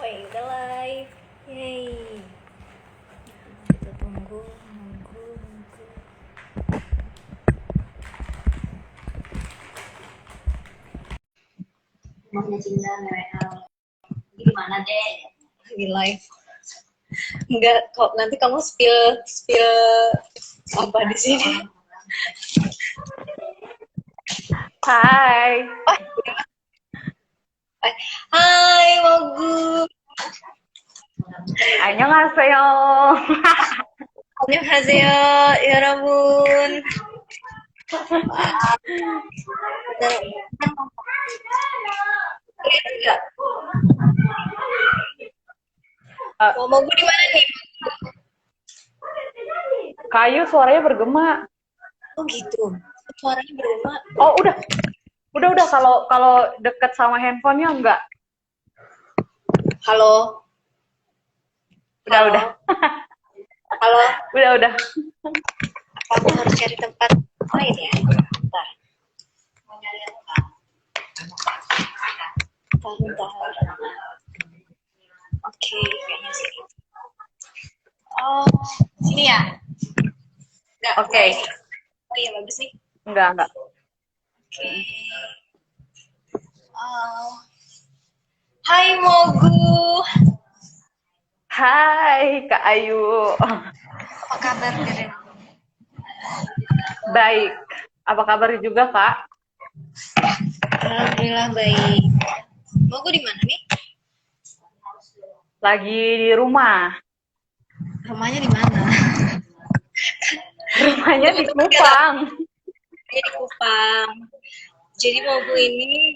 Oke, udah live. Yeay. Kita tunggu, nunggu. Masnya Cinta gimana deh? Lagi live. Enggak kok, nanti kamu spill apa di sini. Hai. Hai, Mogu. Annyeonghaseyo. Annyeonghaseyo, ya ampun. Enggak. Mogu di mana nih? Kayu suaranya bergema. Oh gitu. Suaranya bergema. Oh, udah. Kalau deket sama handphonenya enggak. Halo. Udah. Halo. Udah. Aku harus cari tempat lain ya. Bentar. Mau nyari apa? Bentar. Oke, kayaknya sini. Oh, sini ya? Enggak. Oke. Oh iya, bagus nih. Enggak. Oke. Oh. Hai Mogu. Hai Kak Ayu. Apa kabar Keren? Baik. Apa kabar juga, Kak? Alhamdulillah baik. Mogu di mana nih? Lagi di rumah. Rumahnya di mana? Rumahnya di Kupang. Di Kupang. Jadi Mogu ini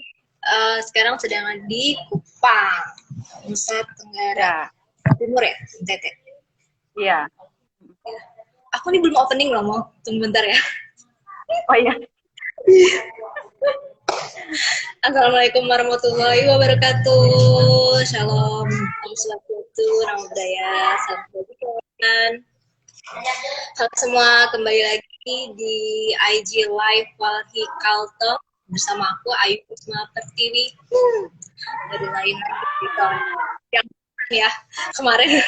sekarang sedang di Kupang, Nusa Tenggara Timur ya, NTT. Iya. Aku nih belum opening loh, mau tunggu bentar ya. Oh iya. Assalamualaikum warahmatullahi wabarakatuh. Shalom, Om Swastiastu, Namo Buddhaya, salam kebajikan. Halo semua, kembali lagi di IG Live Walhi Kalto bersama aku Ayu Kusma Pertiwi dari lain gitu. Yang ya kemarin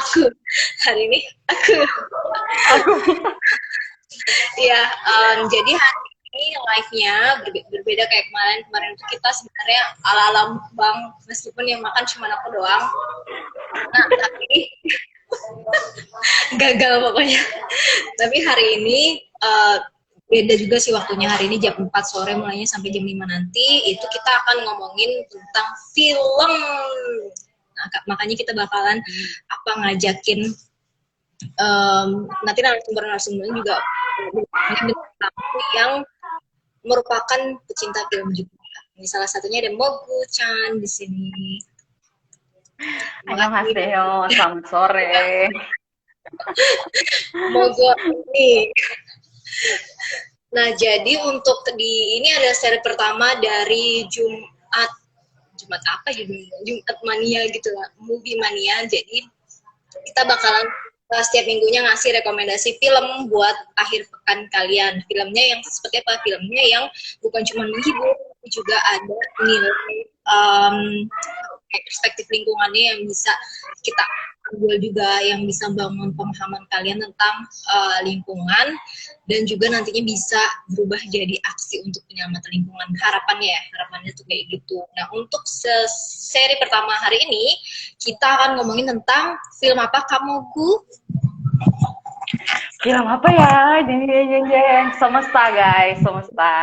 aku, hari ini aku. Ya, jadi hari ini live-nya berbeda kayak kemarin itu kita sebenarnya ala-ala mukbang, meskipun yang makan cuma aku doang. Nah, tapi gagal pokoknya. Tapi hari ini beda juga sih waktunya. Hari ini jam 4 sore mulainya sampai jam 5 nanti itu kita akan ngomongin tentang film. Nah, makanya kita bakalan ngajakin nanti narasumber juga yang merupakan pecinta film juga. Ini salah satunya ada Mogu Chan di sini. Annyeonghaseyo, selamat sore. Mogu nih. Nah, jadi untuk ini ada seri pertama dari Jumat apa judulnya? Jumat Mania gitu lah, Movie Mania. Jadi kita bakalan setiap minggunya ngasih rekomendasi film buat akhir pekan kalian. Filmnya yang seperti apa? Filmnya yang bukan cuma menghibur, tapi juga ada nilai perspektif lingkungannya yang bisa kita ambil juga, yang bisa bangun pemahaman kalian tentang lingkungan, dan juga nantinya bisa berubah jadi aksi untuk penyelamatan lingkungan. Harapannya tuh kayak gitu. Nah, untuk seri pertama hari ini kita akan ngomongin tentang film apa kamu Film apa ya? Jeng. Semesta, guys. Semesta.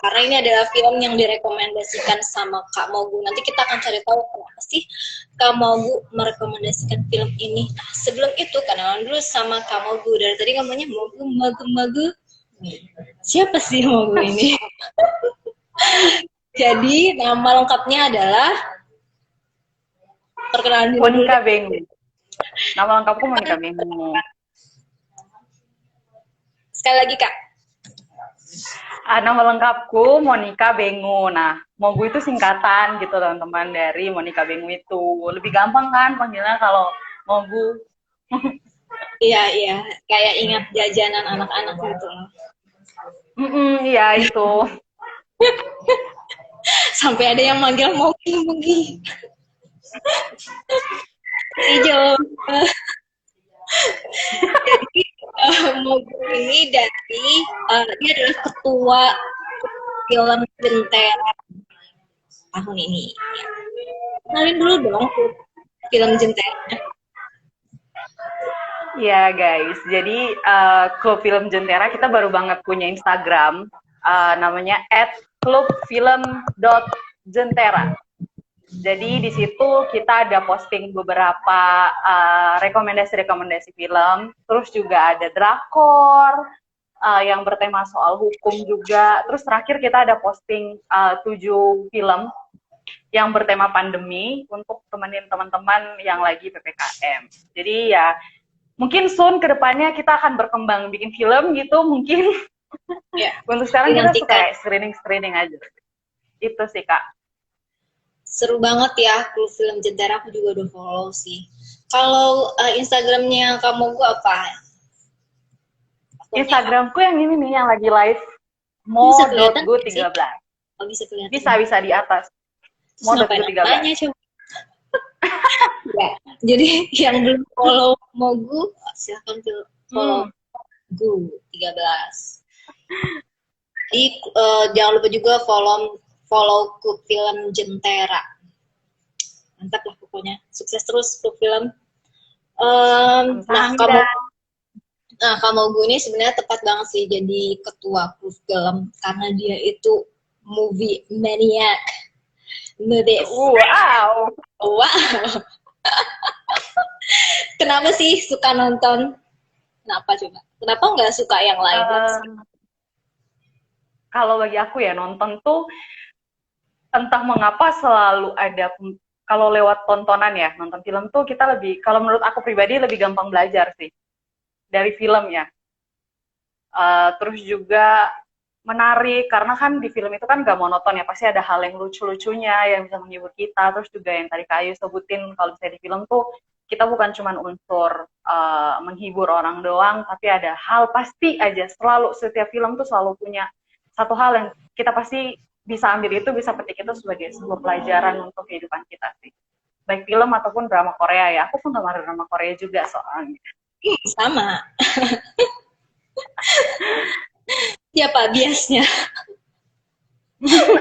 Karena ini adalah film yang direkomendasikan sama Kak Mogu. Nanti kita akan cari tahu kenapa sih Kak Mogu merekomendasikan film ini. Nah, sebelum itu kenalan dulu sama Kak Mogu. Dari tadi ngomongnya Mogu. Siapa sih Mogu ini? Jadi nama lengkapnya adalah, perkenalan dulu. Monica Bengu. Nama lengkapku Monica Bengu. Sekali lagi Kak. Nama lengkapku Monica Bengu. Nah, Mogu itu singkatan gitu teman-teman dari Monica Bengu itu. Lebih gampang kan panggilnya kalau Mogu. Iya, kayak ingat jajanan anak-anak gitu. Iya itu. Sampai ada yang manggil Mogi. Ijo. Jadi Mogu ini dari dia adalah ketua film Jentera tahun ini. Ya. Kenalin dulu dong film Jentera. Ya guys, jadi Klub Film Jentera kita baru banget punya Instagram, namanya @klubfilm.jentera. Jadi di situ kita ada posting beberapa rekomendasi-rekomendasi film, terus juga ada drakor yang bertema soal hukum juga. Terus terakhir kita ada posting 7 film yang bertema pandemi untuk temenin teman-teman yang lagi PPKM. Jadi ya mungkin soon kedepannya kita akan berkembang bikin film gitu mungkin. Ya. Untuk sekarang kita suka screening aja. Itu sih Kak. Seru banget ya Klub Film Jentera, aku juga udah follow sih. Kalau Instagramnya kamu gue apa? Instagramku yang ini nih yang lagi live mo.go13. Oh, bisa kelihatan. Bisa di atas. Mo.go13. Ya, jadi yang belum follow Mogu silahkan follow Gu13. Jadi jangan lupa juga follow Klub Film Jentera. Mantap lah pokoknya. Sukses terus Klub Film. Nah, kamu gue ini sebenarnya tepat banget sih jadi ketua Klub Film karena dia itu movie maniac. Wow. Kenapa sih suka nonton? Kenapa coba? Kenapa nggak suka yang lain? Kalau bagi aku ya nonton tuh entah mengapa selalu ada, kalau lewat tontonan ya, nonton film tuh kita lebih, kalau menurut aku pribadi lebih gampang belajar sih dari film ya. Terus juga menarik, karena kan di film itu kan gak monoton ya, pasti ada hal yang lucu-lucunya yang bisa menghibur kita. Terus juga yang tadi Kak Ayu sebutin, kalau misalnya di film tuh kita bukan cuma unsur menghibur orang doang, tapi ada hal pasti aja, selalu setiap film tuh selalu punya satu hal yang kita pasti bisa ambil itu, bisa petik itu sebagai sebuah pelajaran untuk kehidupan kita sih. Baik film ataupun drama Korea ya, aku penggemar drama Korea juga soalnya. Sama. Siapa biasnya?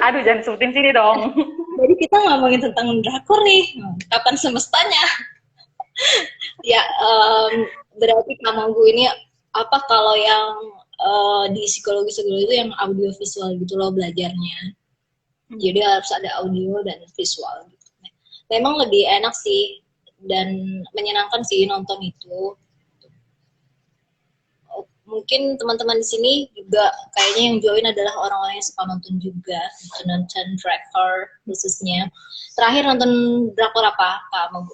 Aduh, jangan sebutin sini dong. Jadi kita ngomongin tentang drakor nih. Kapan semestanya? Ya, berarti kamu gue ini apa kalau yang di psikologi itu yang audio visual gitu loh belajarnya. Jadi harus ada audio dan visual gitu. Memang lebih enak sih dan menyenangkan sih nonton itu. Mungkin teman-teman di sini juga kayaknya yang join adalah orang-orang yang suka nonton juga, nonton drakor khususnya. Terakhir nonton drakor apa, Kak Mogu?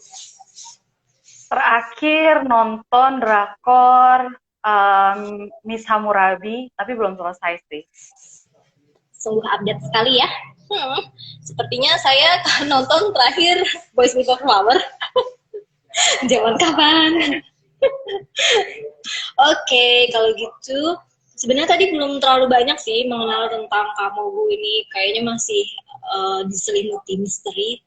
Terakhir nonton drakor Miss Hammurabi, tapi belum selesai sih. Sungguh update sekali ya. Sepertinya saya nonton terakhir Boys Before Flower. Zaman kapan? Oke, kalau gitu sebenarnya tadi belum terlalu banyak sih mengenal tentang Kamogu ini. Kayaknya masih diselimuti misteri.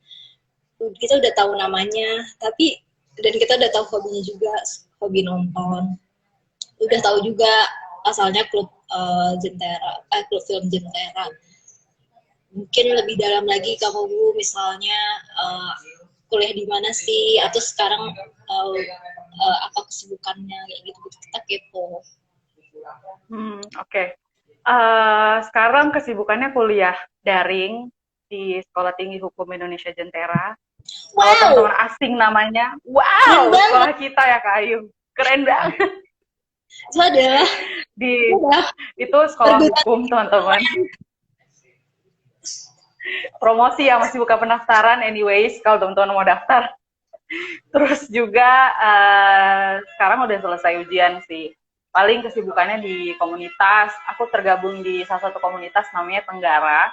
Kita udah tahu namanya, tapi dan kita udah tahu hobinya juga, hobi nonton. Udah tahu juga asalnya klub klub film Jentera. Mungkin lebih dalam lagi Kamogu misalnya kuliah di mana sih, atau sekarang apa kesibukannya kayak gitu, kita kepo. Oke. Sekarang kesibukannya kuliah daring di Sekolah Tinggi Hukum Indonesia Jentera. Wow. Kalau teman-teman asing namanya, wow, sekolah kita ya Kak Ayu, keren banget. Itu adalah itu sekolah hukum teman-teman. Promosi ya, masih buka pendaftaran anyways kalau teman-teman mau daftar. Terus juga sekarang udah selesai ujian sih. Paling kesibukannya di komunitas. Aku tergabung di salah satu komunitas namanya Tenggara.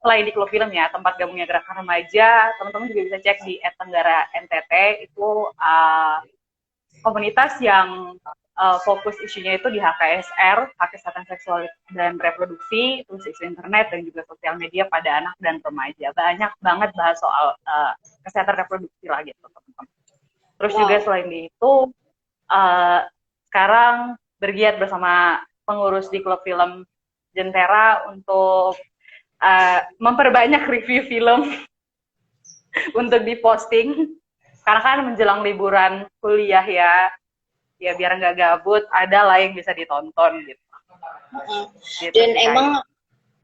Selain di klub film ya, tempat gabungnya gerakan remaja. Teman-teman juga bisa cek di @tenggara NTT. Itu komunitas yang fokus isunya itu di HKSR, hak kesehatan seksual dan reproduksi, terus isu internet dan juga sosial media pada anak dan remaja. Banyak banget bahas soal kesehatan reproduksi lah gitu teman-teman. Terus Wow. juga selain itu sekarang bergiat bersama pengurus di klub film Jentera untuk memperbanyak review film untuk diposting, karena kan menjelang liburan kuliah ya biar nggak gabut, ada lah yang bisa ditonton gitu. Gitu Dan sih, emang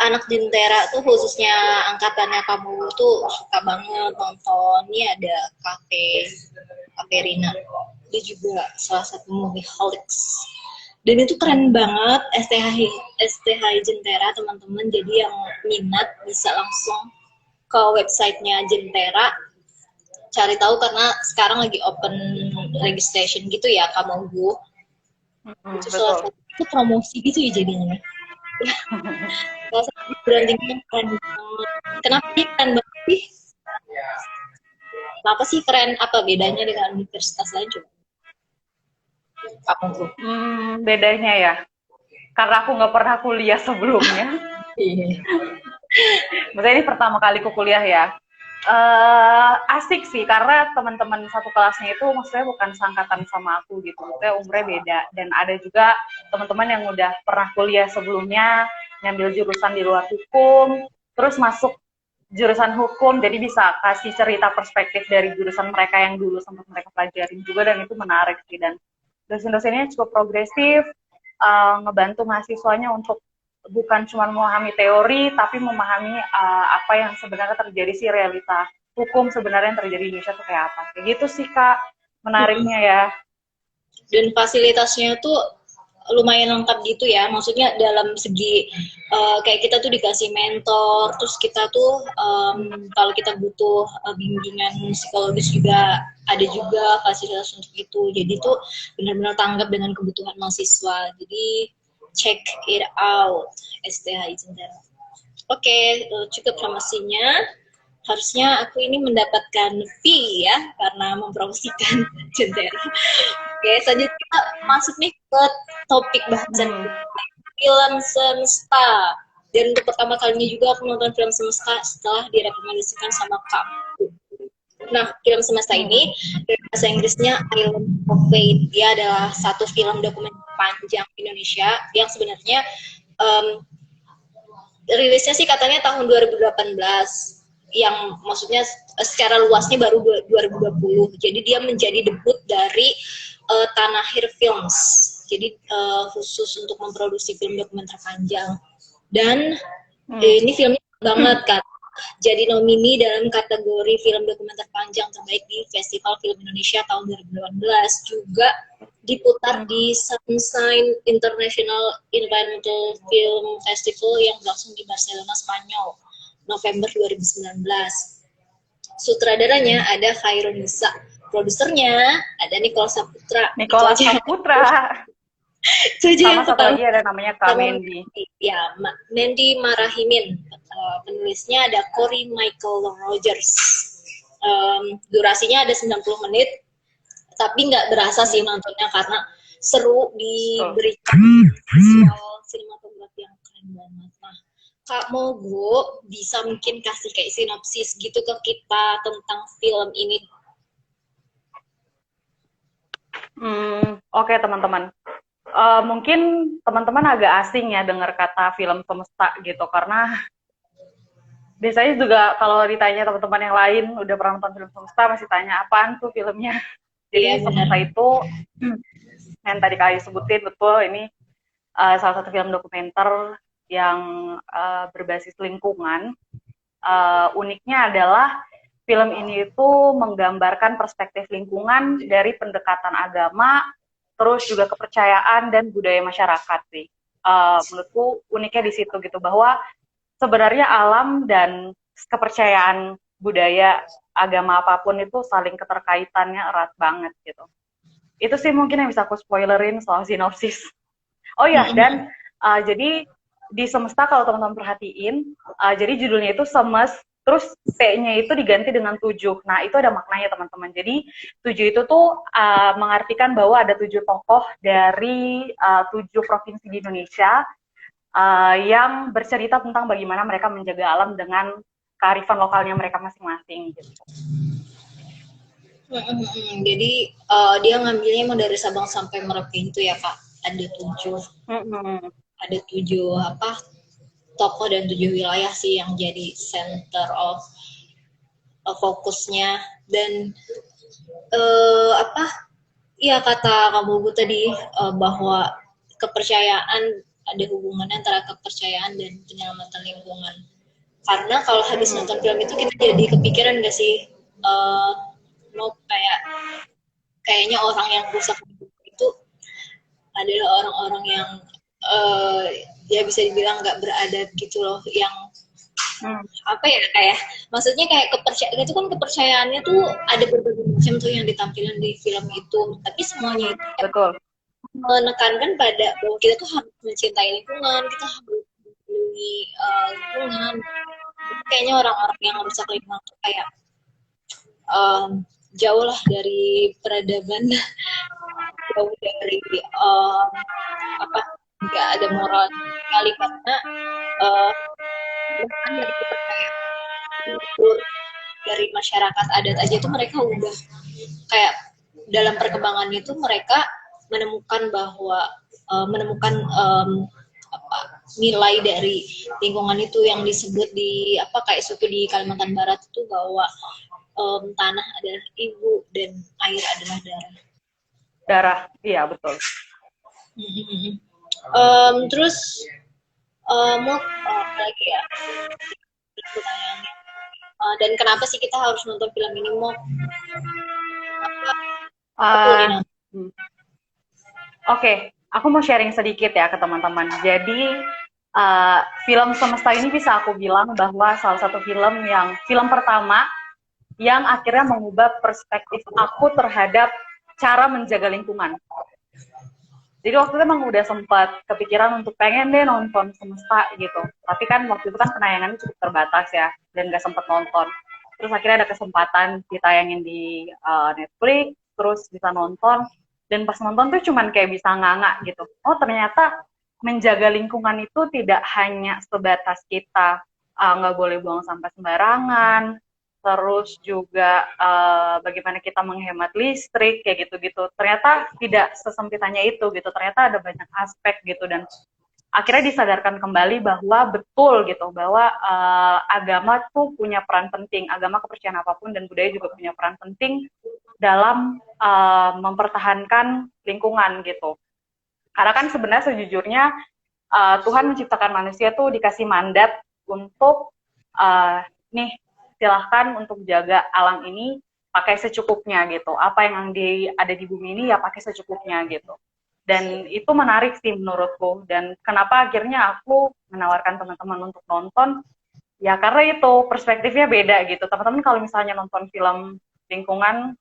anak Jentera tuh khususnya angkatannya kamu tuh suka banget nonton. Ini ada Cafe Rina. Dia juga salah satu movieholics. Dan itu keren banget STH Jentera teman-teman. Jadi yang minat bisa langsung ke websitenya Jentera, cari tahu karena sekarang lagi open registration gitu ya kamu Bu. Itu salah satu itu promosi gitu ya jadinya. Salah satu branding yang keren banget. Kenapa sih keren banget sih? Kenapa sih keren? Apa bedanya dengan universitas lain coba? Kamu Bu? Bedanya ya, karena aku nggak pernah kuliah sebelumnya. Maksudnya ini pertama kali aku kuliah ya. Asik sih karena teman-teman satu kelasnya itu maksudnya bukan seangkatan sama aku gitu, maksudnya umurnya beda, dan ada juga teman-teman yang udah pernah kuliah sebelumnya ngambil jurusan di luar hukum terus masuk jurusan hukum, jadi bisa kasih cerita perspektif dari jurusan mereka yang dulu sempat mereka pelajarin juga, dan itu menarik sih. Dan dosen-dosennya cukup progresif, ngebantu mahasiswanya untuk bukan cuma memahami teori, tapi memahami apa yang sebenarnya terjadi sih, realita hukum sebenarnya yang terjadi di Indonesia itu kayak apa. Kayak gitu sih Kak, menariknya ya. Dan fasilitasnya tuh lumayan lengkap gitu ya, maksudnya dalam segi kayak kita tuh dikasih mentor, terus kita tuh kalau kita butuh bimbingan psikologis juga ada juga fasilitas untuk itu. Jadi tuh benar-benar tanggap dengan kebutuhan mahasiswa. Jadi check it out STH Jentera. Oke, cukup promosinya. Harusnya aku ini mendapatkan fee ya karena mempromosikan Jentera. Oke, selanjutnya kita masuk nih ke topik bahasan film semesta. Dan untuk pertama kalinya juga aku nonton film semesta setelah direkomendasikan sama kamu. Nah, film semesta ini dari bahasa Inggrisnya Island of Fate. Dia adalah satu film dokumenter panjang Indonesia yang sebenarnya rilisnya sih katanya tahun 2018, yang maksudnya secara luasnya baru 2020. Jadi dia menjadi debut dari Tanahir Films. Jadi khusus untuk memproduksi film dokumenter panjang. Dan ini filmnya banget kan. Jadi nomini dalam kategori film dokumenter panjang terbaik di Festival Film Indonesia tahun 2018. Juga diputar di Sunshine International Environmental Film Festival yang berlangsung di Barcelona, Spanyol, November 2019. Sutradaranya ada Khairul Nisa, produsernya ada Nicole Saputra. Sama satu lagi ada namanya Kak Mendy. Ya, Mendy Marahimin. Penulisnya ada Corey Michael Rogers. Durasinya ada 90 menit, tapi nggak berasa sih nontonnya karena seru, diberikan visual sinematografi yang keren banget. Nah, Kak Mogo bisa mungkin kasih kayak sinopsis gitu ke kita tentang film ini. Oke, teman-teman. Mungkin teman-teman agak asing ya dengar kata film semesta gitu, karena biasanya juga kalau ditanya teman-teman yang lain udah pernah nonton film semesta masih tanya apaan tuh filmnya. Jadi semesta itu yang tadi kali sebutin betul, ini salah satu film dokumenter yang berbasis lingkungan. Uniknya adalah film ini itu menggambarkan perspektif lingkungan dari pendekatan agama, terus juga kepercayaan dan budaya masyarakat sih. Menurutku uniknya di situ gitu, bahwa sebenarnya alam dan kepercayaan budaya agama apapun itu saling keterkaitannya erat banget gitu. Itu sih mungkin yang bisa aku spoilerin soal sinopsis. Oh ya, dan jadi di semesta kalau teman-teman perhatiin, jadi judulnya itu Semes, terus T-nya itu diganti dengan 7. Nah, itu ada maknanya teman-teman. Jadi 7 itu tuh mengartikan bahwa ada 7 tokoh dari 7 provinsi di Indonesia yang bercerita tentang bagaimana mereka menjaga alam dengan kearifan lokalnya mereka masing-masing gitu. Jadi dia ngambilnya emang dari Sabang sampai Merauke itu ya Kak. Ada tujuh, ada tujuh apa tokoh dan tujuh wilayah sih yang jadi center of fokusnya. Dan apa ya kata kamu Bu tadi bahwa kepercayaan, ada hubungannya antara kepercayaan dan penyelamatan lingkungan. Karena kalau habis nonton film itu kita jadi kepikiran gak sih mau kayaknya orang yang rusak itu adalah orang-orang yang ya bisa dibilang nggak beradab gitu loh, yang apa ya, kayak maksudnya kayak kepercayaan itu kan, kepercayaannya tuh ada berbagai macam tuh yang ditampilkan di film itu, tapi semuanya itu Betul. menekankan pada bahwa kita tuh harus mencintai lingkungan, kita harus melindungi lingkungan. Kayaknya orang-orang yang rusak lingkungan tuh kayak jauh lah dari peradaban, jauh dari apa, nggak ada moral sekali, karena bahkan dari kepercayaan dari masyarakat adat aja tuh mereka udah kayak dalam perkembangannya itu mereka menemukan bahwa menemukan apa, nilai dari lingkungan itu yang disebut di apa kayak suku di Kalimantan Barat itu bahwa tanah adalah ibu dan air adalah darah. Darah, iya betul. Terus mau lagi ya pertanyaannya, dan kenapa sih kita harus nonton film ini, mau Oke, aku mau sharing sedikit ya ke teman-teman. Jadi film Semesta ini bisa aku bilang bahwa salah satu film pertama yang akhirnya mengubah perspektif aku terhadap cara menjaga lingkungan. Jadi waktu itu emang udah sempat kepikiran untuk pengen deh nonton Semesta gitu. Tapi kan waktu itu kan penayangannya cukup terbatas ya, dan gak sempat nonton. Terus akhirnya ada kesempatan ditayangin di Netflix, terus bisa nonton. Dan pas nonton tuh cuman kayak bisa nganga gitu. Oh ternyata menjaga lingkungan itu tidak hanya sebatas kita nggak boleh buang sampah sembarangan, terus juga bagaimana kita menghemat listrik kayak gitu-gitu. Ternyata tidak sesempitannya itu gitu. Ternyata ada banyak aspek gitu, dan akhirnya disadarkan kembali bahwa betul gitu, bahwa agama tuh punya peran penting. Agama, kepercayaan apapun dan budaya juga punya peran penting dalam mempertahankan lingkungan gitu. Karena kan sebenarnya sejujurnya Tuhan menciptakan manusia tuh dikasih mandat untuk nih silahkan untuk jaga alam ini pakai secukupnya gitu. Apa yang ada di bumi ini ya pakai secukupnya gitu. Dan itu menarik sih menurutku. Dan kenapa akhirnya aku menawarkan teman-teman untuk nonton, ya karena itu perspektifnya beda gitu. Teman-teman kalau misalnya nonton film lingkungan,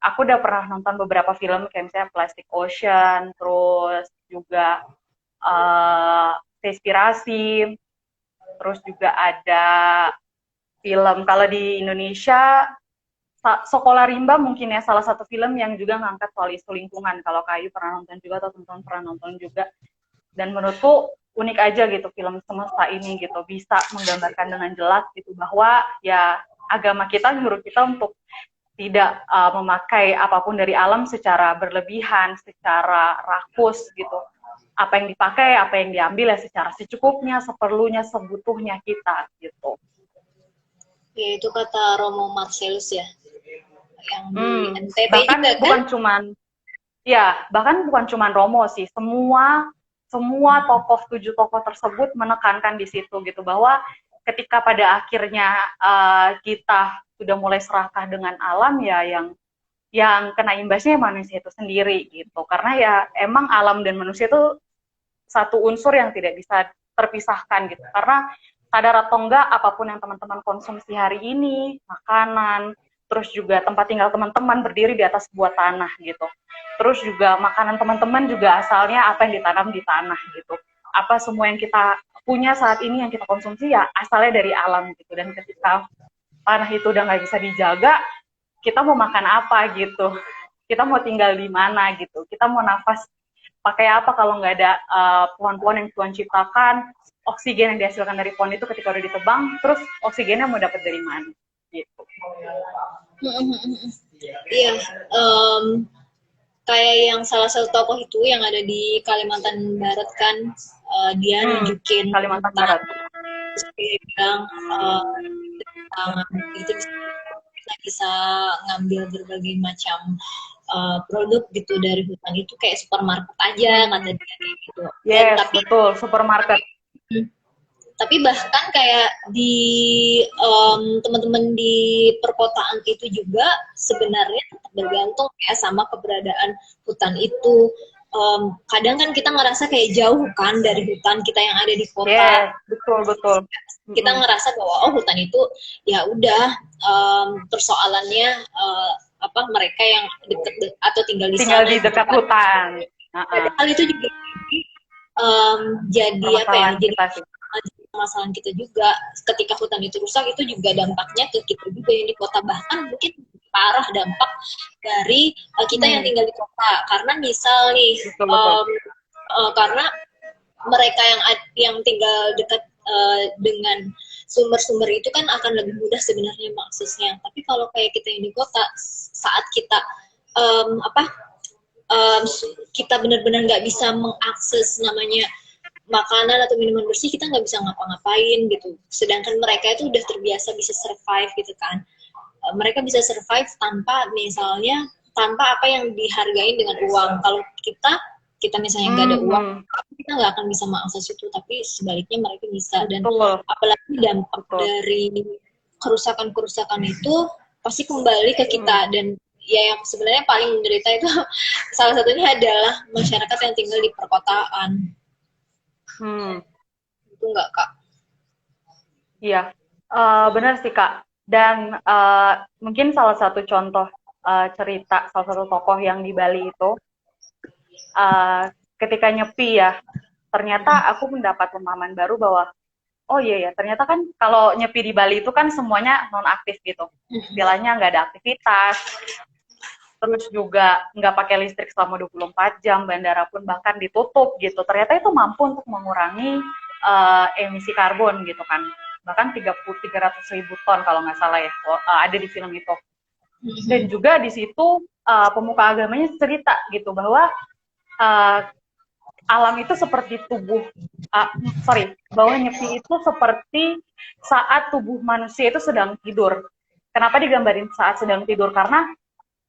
aku udah pernah nonton beberapa film kayak misalnya Plastic Ocean, terus juga Inspirasi, terus juga ada film kalau di Indonesia Sekolah Rimba mungkin ya salah satu film yang juga ngangkat soal isu lingkungan. Kalau Kayu pernah nonton juga atau teman-teman pernah nonton juga. Dan menurutku unik aja gitu film Semesta ini gitu, bisa menggambarkan dengan jelas gitu bahwa ya agama kita nyuruh kita untuk tidak memakai apapun dari alam secara berlebihan, secara rakus gitu. Apa yang dipakai, apa yang diambil ya secara secukupnya, seperlunya, sebutuhnya kita gitu. Ya itu kata Romo Marcellus ya, yang di NTT bahkan juga kan? Bahkan bukan cuman Romo sih, semua tujuh tokoh tersebut menekankan di situ gitu, bahwa ketika pada akhirnya kita sudah mulai serakah dengan alam ya, yang kena imbasnya manusia itu sendiri gitu. Karena ya emang alam dan manusia itu satu unsur yang tidak bisa terpisahkan gitu. Karena sadar atau enggak, apapun yang teman-teman konsumsi hari ini, makanan, terus juga tempat tinggal teman-teman berdiri di atas sebuah tanah gitu. Terus juga makanan teman-teman juga asalnya apa yang ditanam di tanah gitu. Apa semua yang kita punya saat ini yang kita konsumsi ya asalnya dari alam gitu. Dan ketika tanah itu udah nggak bisa dijaga, kita mau makan apa gitu, kita mau tinggal di mana gitu, kita mau nafas pakai apa kalau nggak ada pohon-pohon yang Tuhan ciptakan, oksigen yang dihasilkan dari pohon itu ketika udah ditebang, terus oksigennya mau dapat dari mana? gitu. Iya, kayak yang salah satu tokoh itu yang ada di Kalimantan Barat kan, dia nunjukin Kalimantan tentang, Barat. terus dia bilang tentang itu kita bisa ngambil berbagai macam produk gitu dari hutan itu kayak supermarket aja kata dia kayak gitu. Dan Yes, tapi betul, supermarket. tapi bahkan kayak di teman-teman di perkotaan itu juga sebenarnya tetap bergantung ya sama keberadaan hutan itu. Kadang kan kita ngerasa kayak jauh kan dari hutan kita yang ada di kota. Yes, betul betul. Kita ngerasa bahwa oh hutan itu ya udah persoalannya apa mereka yang dekat atau tinggal di sana di dekat gitu. hutan. Hal itu juga jadi apa ya? Jadi masalah kita juga ketika hutan itu rusak itu juga dampaknya ke kita juga yang di kota, bahkan mungkin parah dampak dari kita yang tinggal di kota karena misal nih karena mereka yang tinggal dekat dengan sumber-sumber itu kan akan lebih mudah sebenarnya aksesnya, tapi kalau kayak kita yang di kota saat kita kita benar-benar nggak bisa mengakses namanya makanan atau minuman bersih, kita nggak bisa ngapa-ngapain gitu. Sedangkan mereka itu udah terbiasa bisa survive gitu kan. Mereka bisa survive tanpa misalnya tanpa apa yang dihargain dengan uang. Kalau kita misalnya nggak ada uang, kita nggak akan bisa mengakses itu. Tapi sebaliknya mereka bisa. Dan apalagi dampak dari kerusakan-kerusakan itu pasti kembali ke kita. Dan ya yang sebenarnya paling menderita itu salah satunya adalah masyarakat yang tinggal di perkotaan. Itu enggak, Kak? Iya, benar sih, Kak. Dan mungkin salah satu contoh cerita, salah satu tokoh yang di Bali itu, ketika nyepi ya, ternyata aku mendapat pemahaman baru bahwa, oh iya ya, ternyata kan kalau nyepi di Bali itu kan semuanya non-aktif gitu. Istilahnya nggak ada aktivitas, terus juga nggak pakai listrik selama 24 jam, bandara pun bahkan ditutup gitu. Ternyata itu mampu untuk mengurangi emisi karbon gitu kan. Bahkan 300.000 ton kalau nggak salah ya, ada di film itu. Dan juga di situ pemuka agamanya cerita gitu bahwa alam itu seperti tubuh, bahwa nyepi itu seperti saat tubuh manusia itu sedang tidur. Kenapa digambarin saat sedang tidur? Karena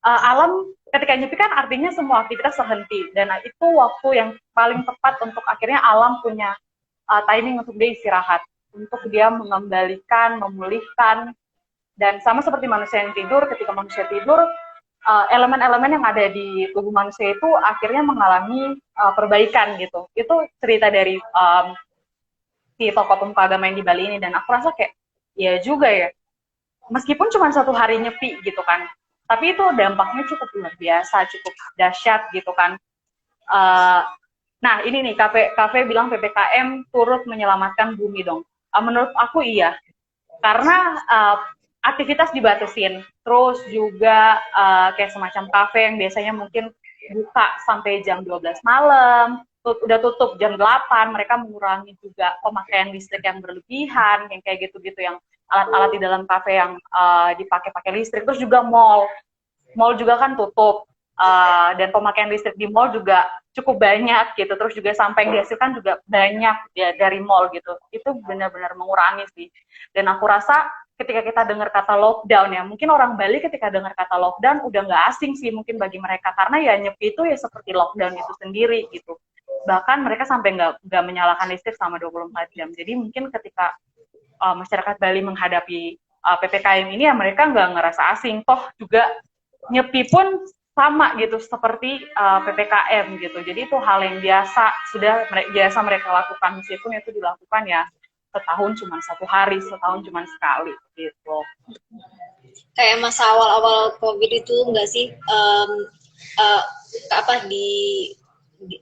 alam ketika nyepi kan artinya semua aktivitas terhenti, dan itu waktu yang paling tepat untuk akhirnya alam punya timing untuk dia istirahat, untuk dia mengembalikan, memulihkan. Dan sama seperti manusia yang tidur, ketika manusia tidur, elemen-elemen yang ada di tubuh manusia itu akhirnya mengalami perbaikan gitu. Itu cerita dari si tokoh pemuka agama yang di Bali ini, dan aku rasa kayak ya juga ya, meskipun cuma 1 hari nyepi gitu kan, tapi itu dampaknya cukup luar biasa, cukup dahsyat gitu kan. Nah ini nih, KV bilang PPKM turut menyelamatkan bumi dong. Menurut aku iya, karena aktivitas dibatasin, terus juga kayak semacam kafe yang biasanya mungkin buka sampai jam 12 malam, udah tutup jam 8, mereka mengurangi juga pemakaian listrik yang berlebihan, yang kayak gitu-gitu, yang alat-alat di dalam kafe yang dipakai listrik. Terus juga mall juga kan tutup, dan pemakaian listrik di mall juga cukup banyak gitu. Terus juga sampah yang dihasilkan juga banyak ya dari mall gitu. Itu benar-benar mengurangi sih. Dan aku rasa ketika kita dengar kata lockdown ya, mungkin orang Bali ketika dengar kata lockdown udah nggak asing sih mungkin bagi mereka, karena ya nyepi itu ya seperti lockdown itu sendiri gitu. Bahkan mereka sampai nggak menyalakan listrik selama 24 jam. Jadi mungkin ketika masyarakat Bali menghadapi PPKM ini ya mereka nggak ngerasa asing, toh juga nyepi pun sama gitu seperti PPKM gitu. Jadi itu hal yang biasa mereka lakukan, meskipun itu dilakukan ya setahun cuma 1 hari, setahun cuma sekali gitu. Kayak masa awal-awal COVID itu enggak sih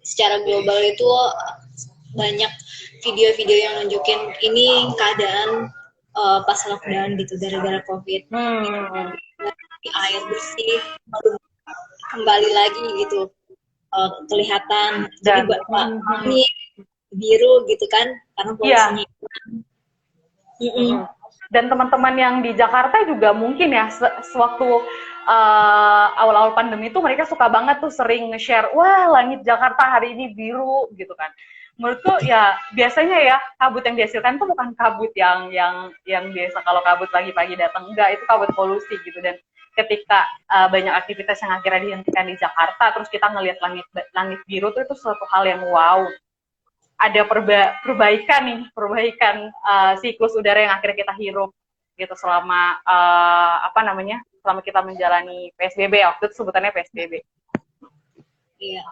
secara global itu banyak video-video yang nunjukin ini keadaan pas lockdown gitu gara-gara COVID. Air bersih kembali lagi gitu kelihatan. Jadi ini biru gitu kan karena polusinya. Dan teman-teman yang di Jakarta juga mungkin ya, sewaktu awal-awal pandemi itu mereka suka banget tuh sering nge-share, wah langit Jakarta hari ini biru gitu kan. Menurutku ya biasanya ya kabut yang dihasilkan tuh bukan kabut yang biasa kalau kabut pagi-pagi datang, enggak, itu kabut polusi gitu. Dan ketika banyak aktivitas yang akhirnya dihentikan di Jakarta, terus kita ngelihat langit biru tuh itu suatu hal yang wow. Ada perbaikan siklus udara yang akhirnya kita hirup gitu selama selama kita menjalani PSBB, waktu itu sebutannya PSBB. Iya.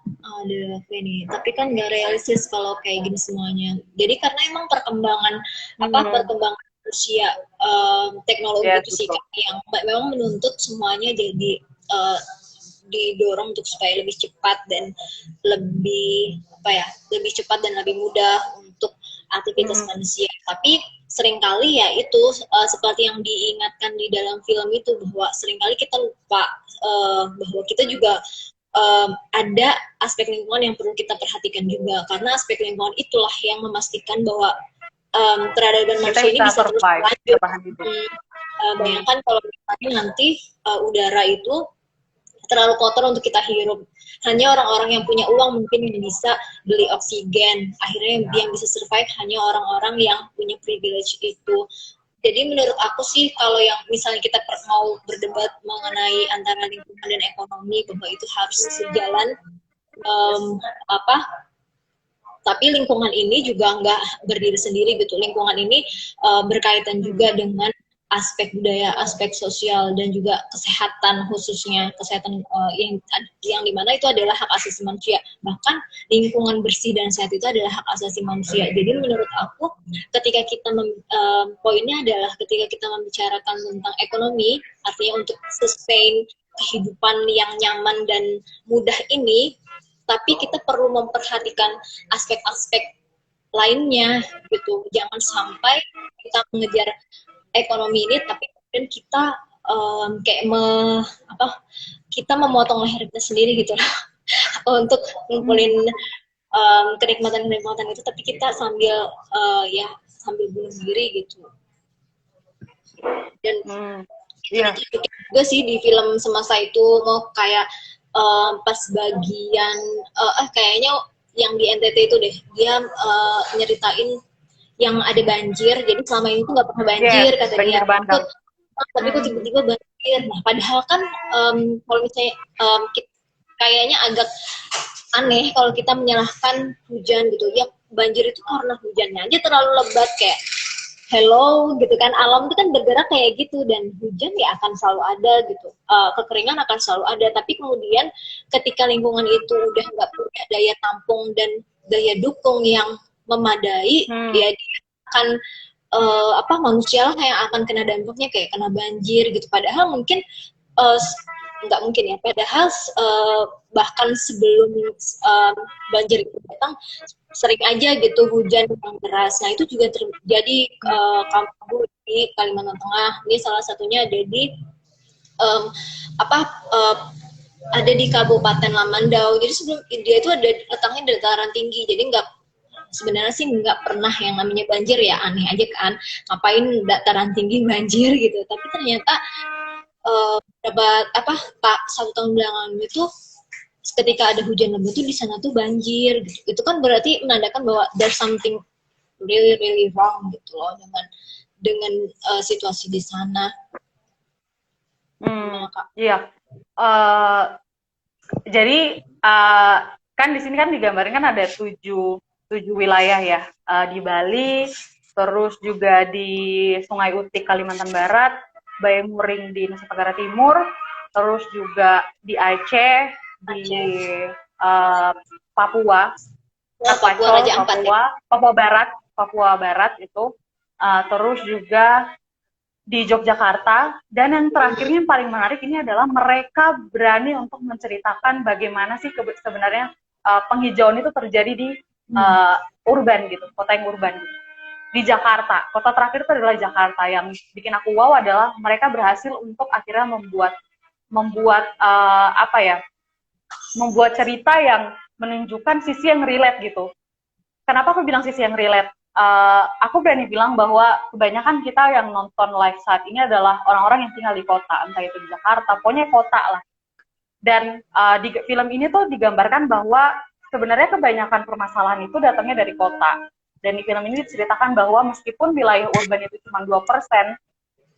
Ada ini, tapi kan nggak realistis kalau kayak gini semuanya. Jadi karena emang perkembangan manusia, teknologi itu sih yang memang menuntut semuanya jadi didorong untuk supaya lebih cepat dan lebih cepat dan lebih mudah untuk aktivitas manusia. Tapi seringkali ya itu seperti yang diingatkan di dalam film itu, bahwa seringkali kita lupa bahwa kita juga ada aspek lingkungan yang perlu kita perhatikan juga, karena aspek lingkungan itulah yang memastikan bahwa peradaban manusia ini bisa terus lanjut. Bayangkan kalau misalnya nanti udara itu terlalu kotor untuk kita hirup, hanya orang-orang yang punya uang mungkin yang bisa beli oksigen, akhirnya yang bisa survive hanya orang-orang yang punya privilege itu. Jadi menurut aku sih, kalau yang misalnya kita mau berdebat mengenai antara lingkungan dan ekonomi, bahwa itu harus sejalan, tapi lingkungan ini juga nggak berdiri sendiri gitu. Lingkungan ini berkaitan juga dengan aspek budaya, aspek sosial, dan juga kesehatan, khususnya kesehatan yang dimana itu adalah hak asasi manusia. Bahkan lingkungan bersih dan sehat itu adalah hak asasi manusia. Jadi menurut aku, ketika kita poinnya adalah ketika kita membicarakan tentang ekonomi, artinya untuk sustain kehidupan yang nyaman dan mudah ini, tapi kita perlu memperhatikan aspek-aspek lainnya gitu. Jangan sampai kita mengejar ekonomi ini, tapi kemudian kita kita memotong leher kita sendiri gitu untuk ngumpulin kenikmatan itu, tapi kita sambil bunuh diri gitu. Dan juga sih di film semasa itu mau kayak pas bagian kayaknya yang di NTT itu deh, dia nyeritain yang ada banjir, jadi selama ini tuh nggak pernah banjir, kata dia. Tapi kok tiba-tiba banjir. Nah, padahal kan kalau misalnya kayaknya agak aneh kalau kita menyalahkan hujan gitu. Ya banjir itu karena hujannya aja terlalu lebat, kayak hello gitu kan, alam itu kan bergerak kayak gitu, dan hujan ya akan selalu ada gitu, kekeringan akan selalu ada. Tapi kemudian ketika lingkungan itu udah nggak punya daya tampung dan daya dukung yang memadai, ya dia akan manusia lah yang akan kena dampaknya, kayak kena banjir gitu. Padahal mungkin nggak mungkin ya, padahal bahkan sebelum banjir itu datang, sering aja gitu hujan yang deras. Nah itu juga terjadi kampung di Kalimantan Tengah. Ini salah satunya ada di ada di Kabupaten Lamandau. Jadi sebelum dia itu ada letaknya di dataran tinggi, jadi sebenarnya sih nggak pernah yang namanya banjir ya, aneh aja kan, ngapain dataran tinggi banjir gitu. Tapi ternyata satu tahun belakangan itu ketika ada hujan lebat tuh di sana tuh banjir gitu. Itu kan berarti menandakan bahwa there's something really really wrong gitu loh dengan situasi di sana. Iya. Jadi kan di sini kan digambarin kan ada tujuh wilayah ya, di Bali, terus juga di Sungai Utik Kalimantan Barat, Bayamuring di Nusa Tenggara Timur, terus juga di Aceh, di Papua, Papua Barat itu, terus juga di Yogyakarta, dan yang terakhirnya yang paling menarik ini adalah mereka berani untuk menceritakan bagaimana sih sebenarnya penghijauan itu terjadi di urban gitu, kota yang urban gitu. Di Jakarta, kota terakhir itu adalah Jakarta. Yang bikin aku wow adalah mereka berhasil untuk akhirnya membuat cerita yang menunjukkan sisi yang relate gitu. Kenapa aku bilang sisi yang relate? aku berani bilang bahwa kebanyakan kita yang nonton live saat ini adalah orang-orang yang tinggal di kota, entah itu di Jakarta, pokoknya kota lah. Dan di film ini tuh digambarkan bahwa sebenarnya kebanyakan permasalahan itu datangnya dari kota. Dan di film ini diceritakan bahwa meskipun wilayah urban itu cuma 2%,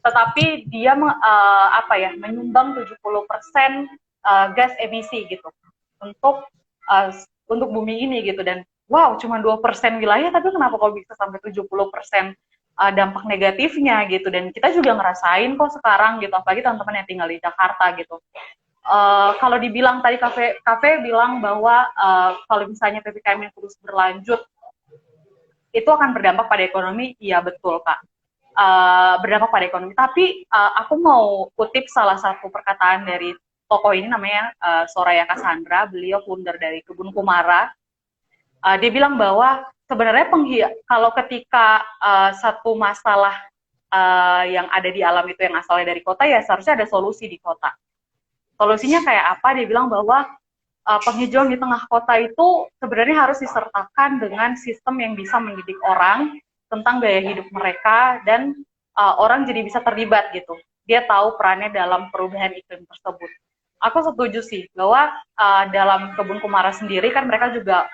tetapi dia menyumbang 70% gas emisi gitu untuk bumi ini gitu. Dan wow, cuma 2% wilayah, tapi kenapa kok bisa sampai 70% dampak negatifnya gitu. Dan kita juga ngerasain kok sekarang gitu, apalagi teman-teman yang tinggal di Jakarta gitu. Kalau dibilang tadi kafe bilang bahwa kalau misalnya PPKM yang terus berlanjut, itu akan berdampak pada ekonomi, iya betul Kak. Berdampak pada ekonomi. Tapi aku mau kutip salah satu perkataan dari tokoh ini, namanya Soraya Cassandra, beliau founder dari Kebun Kumara. Dia bilang bahwa sebenarnya kalau ketika satu masalah yang ada di alam itu yang asalnya dari kota, ya seharusnya ada solusi di kota. Solusinya kayak apa? Dia bilang bahwa penghijauan di tengah kota itu sebenarnya harus disertakan dengan sistem yang bisa mendidik orang tentang gaya hidup mereka, dan orang jadi bisa terlibat gitu. Dia tahu perannya dalam perubahan iklim tersebut. Aku setuju sih bahwa dalam Kebun Kumara sendiri kan mereka juga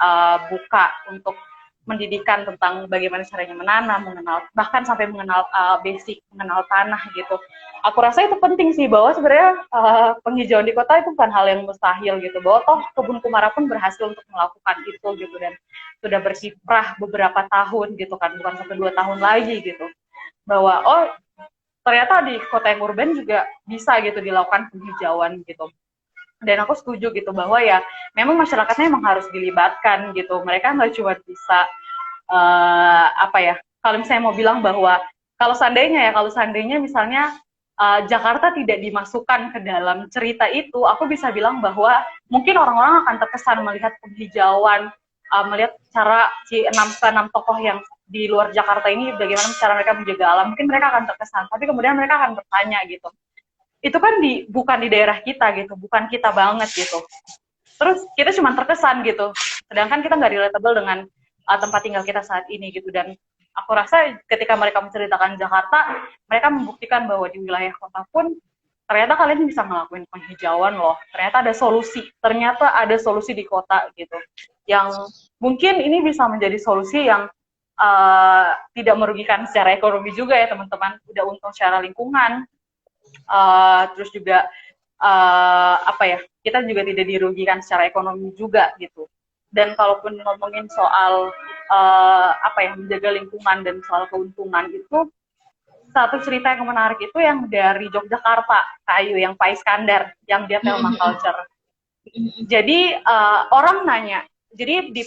buka untuk mendidikan tentang bagaimana caranya menanam, bahkan sampai mengenal basic, mengenal tanah gitu. Aku rasa itu penting sih, bahwa sebenarnya penghijauan di kota itu bukan hal yang mustahil gitu, bahwa toh Kebun Kumara pun berhasil untuk melakukan itu gitu, dan sudah berkiprah beberapa tahun gitu kan, bukan sampai 2 tahun lagi gitu, bahwa oh ternyata di kota yang urban juga bisa gitu dilakukan penghijauan gitu. Dan aku setuju gitu bahwa ya memang masyarakatnya emang harus dilibatkan gitu. Mereka nggak cuma bisa kalau misalnya mau bilang bahwa kalau seandainya misalnya Jakarta tidak dimasukkan ke dalam cerita itu, aku bisa bilang bahwa mungkin orang-orang akan terkesan melihat penghijauan, melihat cara si 6 tokoh yang di luar Jakarta ini bagaimana cara mereka menjaga alam, mungkin mereka akan terkesan, tapi kemudian mereka akan bertanya gitu, itu kan bukan di daerah kita gitu, bukan kita banget gitu, terus kita cuma terkesan gitu, sedangkan kita nggak relatable dengan tempat tinggal kita saat ini gitu. Dan aku rasa ketika mereka menceritakan Jakarta, mereka membuktikan bahwa di wilayah kota pun ternyata kalian bisa ngelakuin penghijauan loh, ternyata ada solusi di kota gitu, yang mungkin ini bisa menjadi solusi yang tidak merugikan secara ekonomi juga ya teman-teman, udah untung secara lingkungan, terus juga kita juga tidak dirugikan secara ekonomi juga gitu. Dan kalaupun ngomongin soal menjaga lingkungan dan soal keuntungan, itu satu cerita yang menarik itu yang dari Yogyakarta, Kayu, yang Pak Iskandar, yang dia permaculture. Jadi orang nanya, jadi di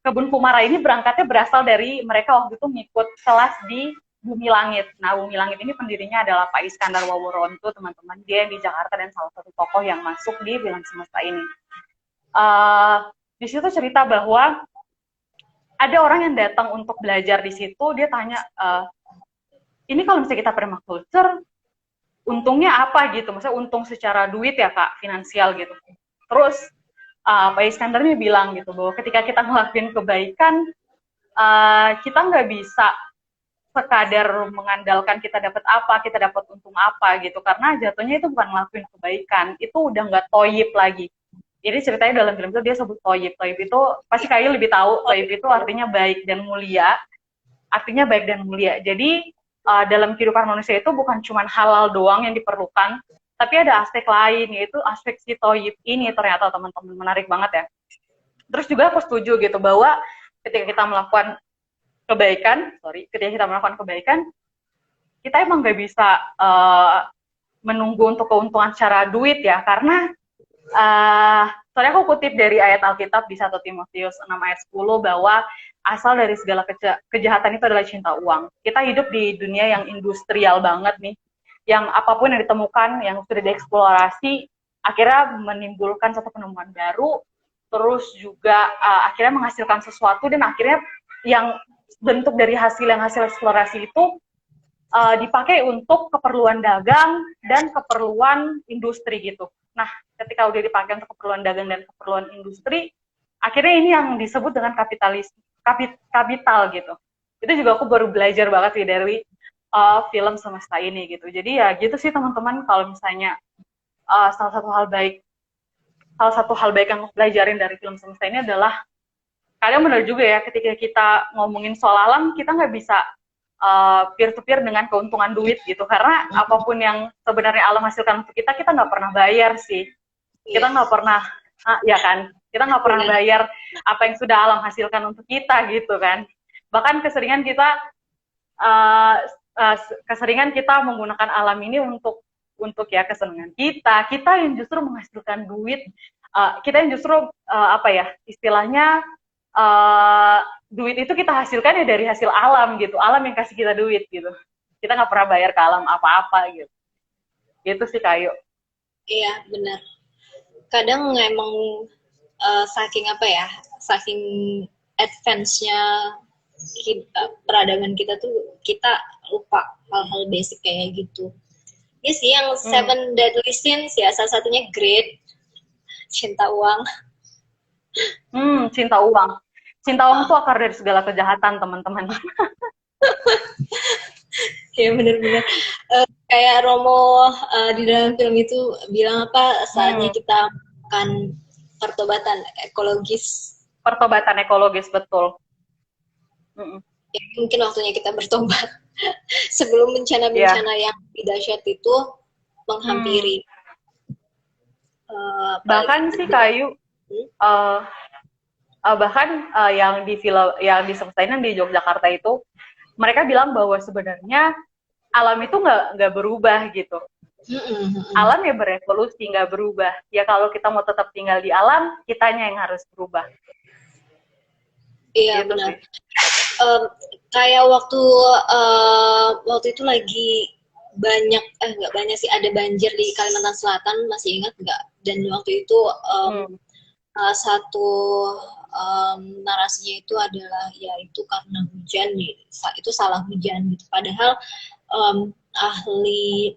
Kebun Kumara ini berangkatnya berasal dari mereka waktu itu ngikut kelas di Bumi Langit. Nah, Bumi Langit ini pendirinya adalah Pak Iskandar Waworonto, teman-teman. Dia yang di Jakarta dan salah satu tokoh yang masuk di Bilang Semesta ini. Di situ cerita bahwa ada orang yang datang untuk belajar di situ, dia tanya, ini kalau misalnya kita permaculture, untungnya apa gitu? Maksudnya untung secara duit ya Kak, finansial gitu. Terus Pak Iskandarnya bilang gitu, bahwa ketika kita ngelakuin kebaikan, kita nggak bisa sekadar mengandalkan kita dapat apa, kita dapat untung apa gitu, karena jatuhnya itu bukan ngelakuin kebaikan, itu udah nggak toyib lagi. Jadi ceritanya dalam film itu dia sebut toyib. Toyib itu pasti Kayu lebih tahu, toyib itu artinya baik dan mulia, Jadi dalam kehidupan manusia itu bukan cuma halal doang yang diperlukan, tapi ada aspek lain, yaitu aspek si toyib ini. Ternyata teman-teman, menarik banget ya. Terus juga aku setuju gitu bahwa ketika kita melakukan kebaikan, kita emang nggak bisa menunggu untuk keuntungan secara duit ya, karena soalnya aku kutip dari ayat Alkitab di 1 Timotius 6 ayat 10 bahwa asal dari segala kejahatan itu adalah cinta uang. Kita hidup di dunia yang industrial banget nih, yang apapun yang ditemukan, yang sudah dieksplorasi, akhirnya menimbulkan satu penemuan baru, terus juga akhirnya menghasilkan sesuatu, dan akhirnya yang bentuk dari hasil eksplorasi itu dipakai untuk keperluan dagang dan keperluan industri gitu. Nah, ketika udah dipakai untuk keperluan dagang dan keperluan industri, akhirnya ini yang disebut dengan kapitalisme. kapital gitu. Itu juga aku baru belajar banget sih dari film semesta ini gitu. Jadi ya gitu sih teman-teman, kalau misalnya salah satu hal baik yang aku pelajarin dari film semesta ini adalah, kadang benar juga ya, ketika kita ngomongin soal alam, kita nggak bisa peer to peer dengan keuntungan duit gitu, karena apapun yang sebenarnya alam hasilkan untuk kita nggak pernah bayar sih. Kita nggak pernah, ya kan, kita nggak pernah bayar apa yang sudah alam hasilkan untuk kita gitu kan. Bahkan keseringan kita menggunakan alam ini untuk ya kesenangan kita yang justru menghasilkan duit, kita yang justru istilahnya duit itu kita hasilkan ya dari hasil alam gitu, alam yang kasih kita duit gitu, kita nggak pernah bayar ke alam apa-apa gitu. Gitu sih Kayu. Iya benar, kadang emang saking advance-nya peradaban kita tuh, kita lupa hal-hal basic kayak gitu. Ini sih yang Seven Deadly Sins ya, salah satunya greed, cinta uang. Cinta uang. Cinta uang itu akar dari segala kejahatan, teman-teman. Ya benar-benar. Kayak Romo di dalam film itu bilang apa, saatnya kita akan pertobatan ekologis. Pertobatan ekologis, betul. Ya, mungkin waktunya kita bertobat sebelum bencana-bencana yang dahsyat itu menghampiri. Bahkan sih Kayu, yang di film yang di semesta ini di Yogyakarta itu, mereka bilang bahwa sebenarnya alam itu nggak berubah gitu. Alam ya berevolusi, nggak berubah. Ya kalau kita mau tetap tinggal di alam, kitanya yang harus berubah. Iya gitu benar. Kayak waktu itu lagi banyak, nggak banyak sih, ada banjir di Kalimantan Selatan, masih ingat nggak? Dan waktu itu satu narasinya itu adalah ya itu karena hujan, itu salah hujan gitu. Padahal ahli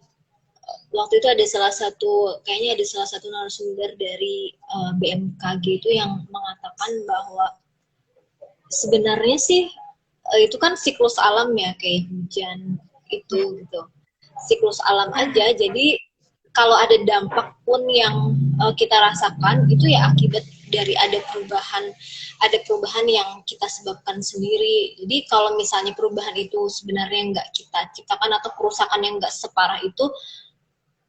waktu itu ada salah satu narasumber dari BMKG itu yang mengatakan bahwa sebenarnya sih itu kan siklus alam ya, kayak hujan itu gitu, siklus alam aja. Jadi kalau ada dampak pun yang kita rasakan itu ya akibat dari ada perubahan yang kita sebabkan sendiri. Jadi kalau misalnya perubahan itu sebenarnya nggak kita ciptakan, atau kerusakan yang nggak separah itu,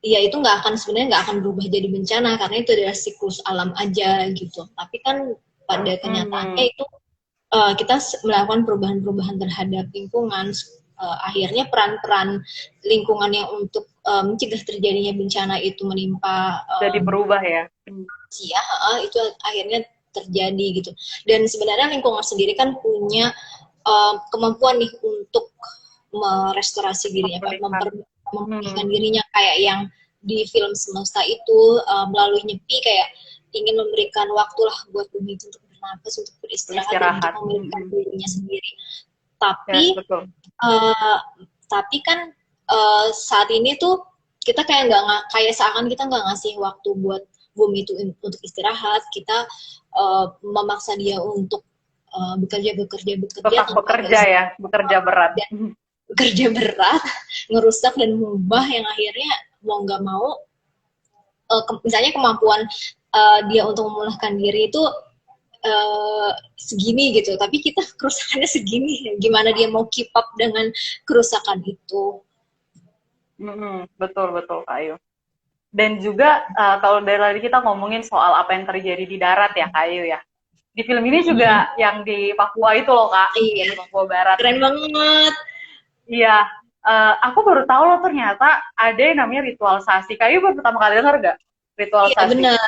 ya itu sebenarnya nggak akan berubah jadi bencana, karena itu adalah siklus alam aja gitu. Tapi kan pada kenyataannya itu kita melakukan perubahan-perubahan terhadap lingkungan, akhirnya peran-peran lingkungan yang untuk mencegah terjadinya bencana itu menimpa jadi berubah ya. Ya, itu akhirnya terjadi gitu. Dan sebenarnya lingkungan sendiri kan punya kemampuan nih untuk merestorasi dirinya, memulihkan dirinya, kayak yang di film semesta itu melalui nyepi, kayak ingin memberikan waktu lah buat bumi itu untuk bernapas, untuk beristirahat, dan untuk memulihkan dirinya sendiri. Tapi tapi kan saat ini tuh kita kayak seakan kita nggak ngasih waktu buat bumi itu untuk istirahat. Kita memaksa dia untuk bekerja berat, bekerja berat, ngerusak dan mengubah, yang akhirnya mau nggak mau misalnya kemampuan dia untuk memulihkan diri itu segini gitu, tapi kita kerusakannya segini, gimana dia mau keep up dengan kerusakan itu. Betul Kayu. Dan juga kalau dari tadi kita ngomongin soal apa yang terjadi di darat ya Kayu ya, di film ini juga yang di Papua itu loh Kak. Iya. Di Papua Barat, keren banget. Iya, aku baru tahu loh ternyata ada yang namanya ritual sasi. Kayu baru pertama kali dengar gak ritual sasi? Iya benar,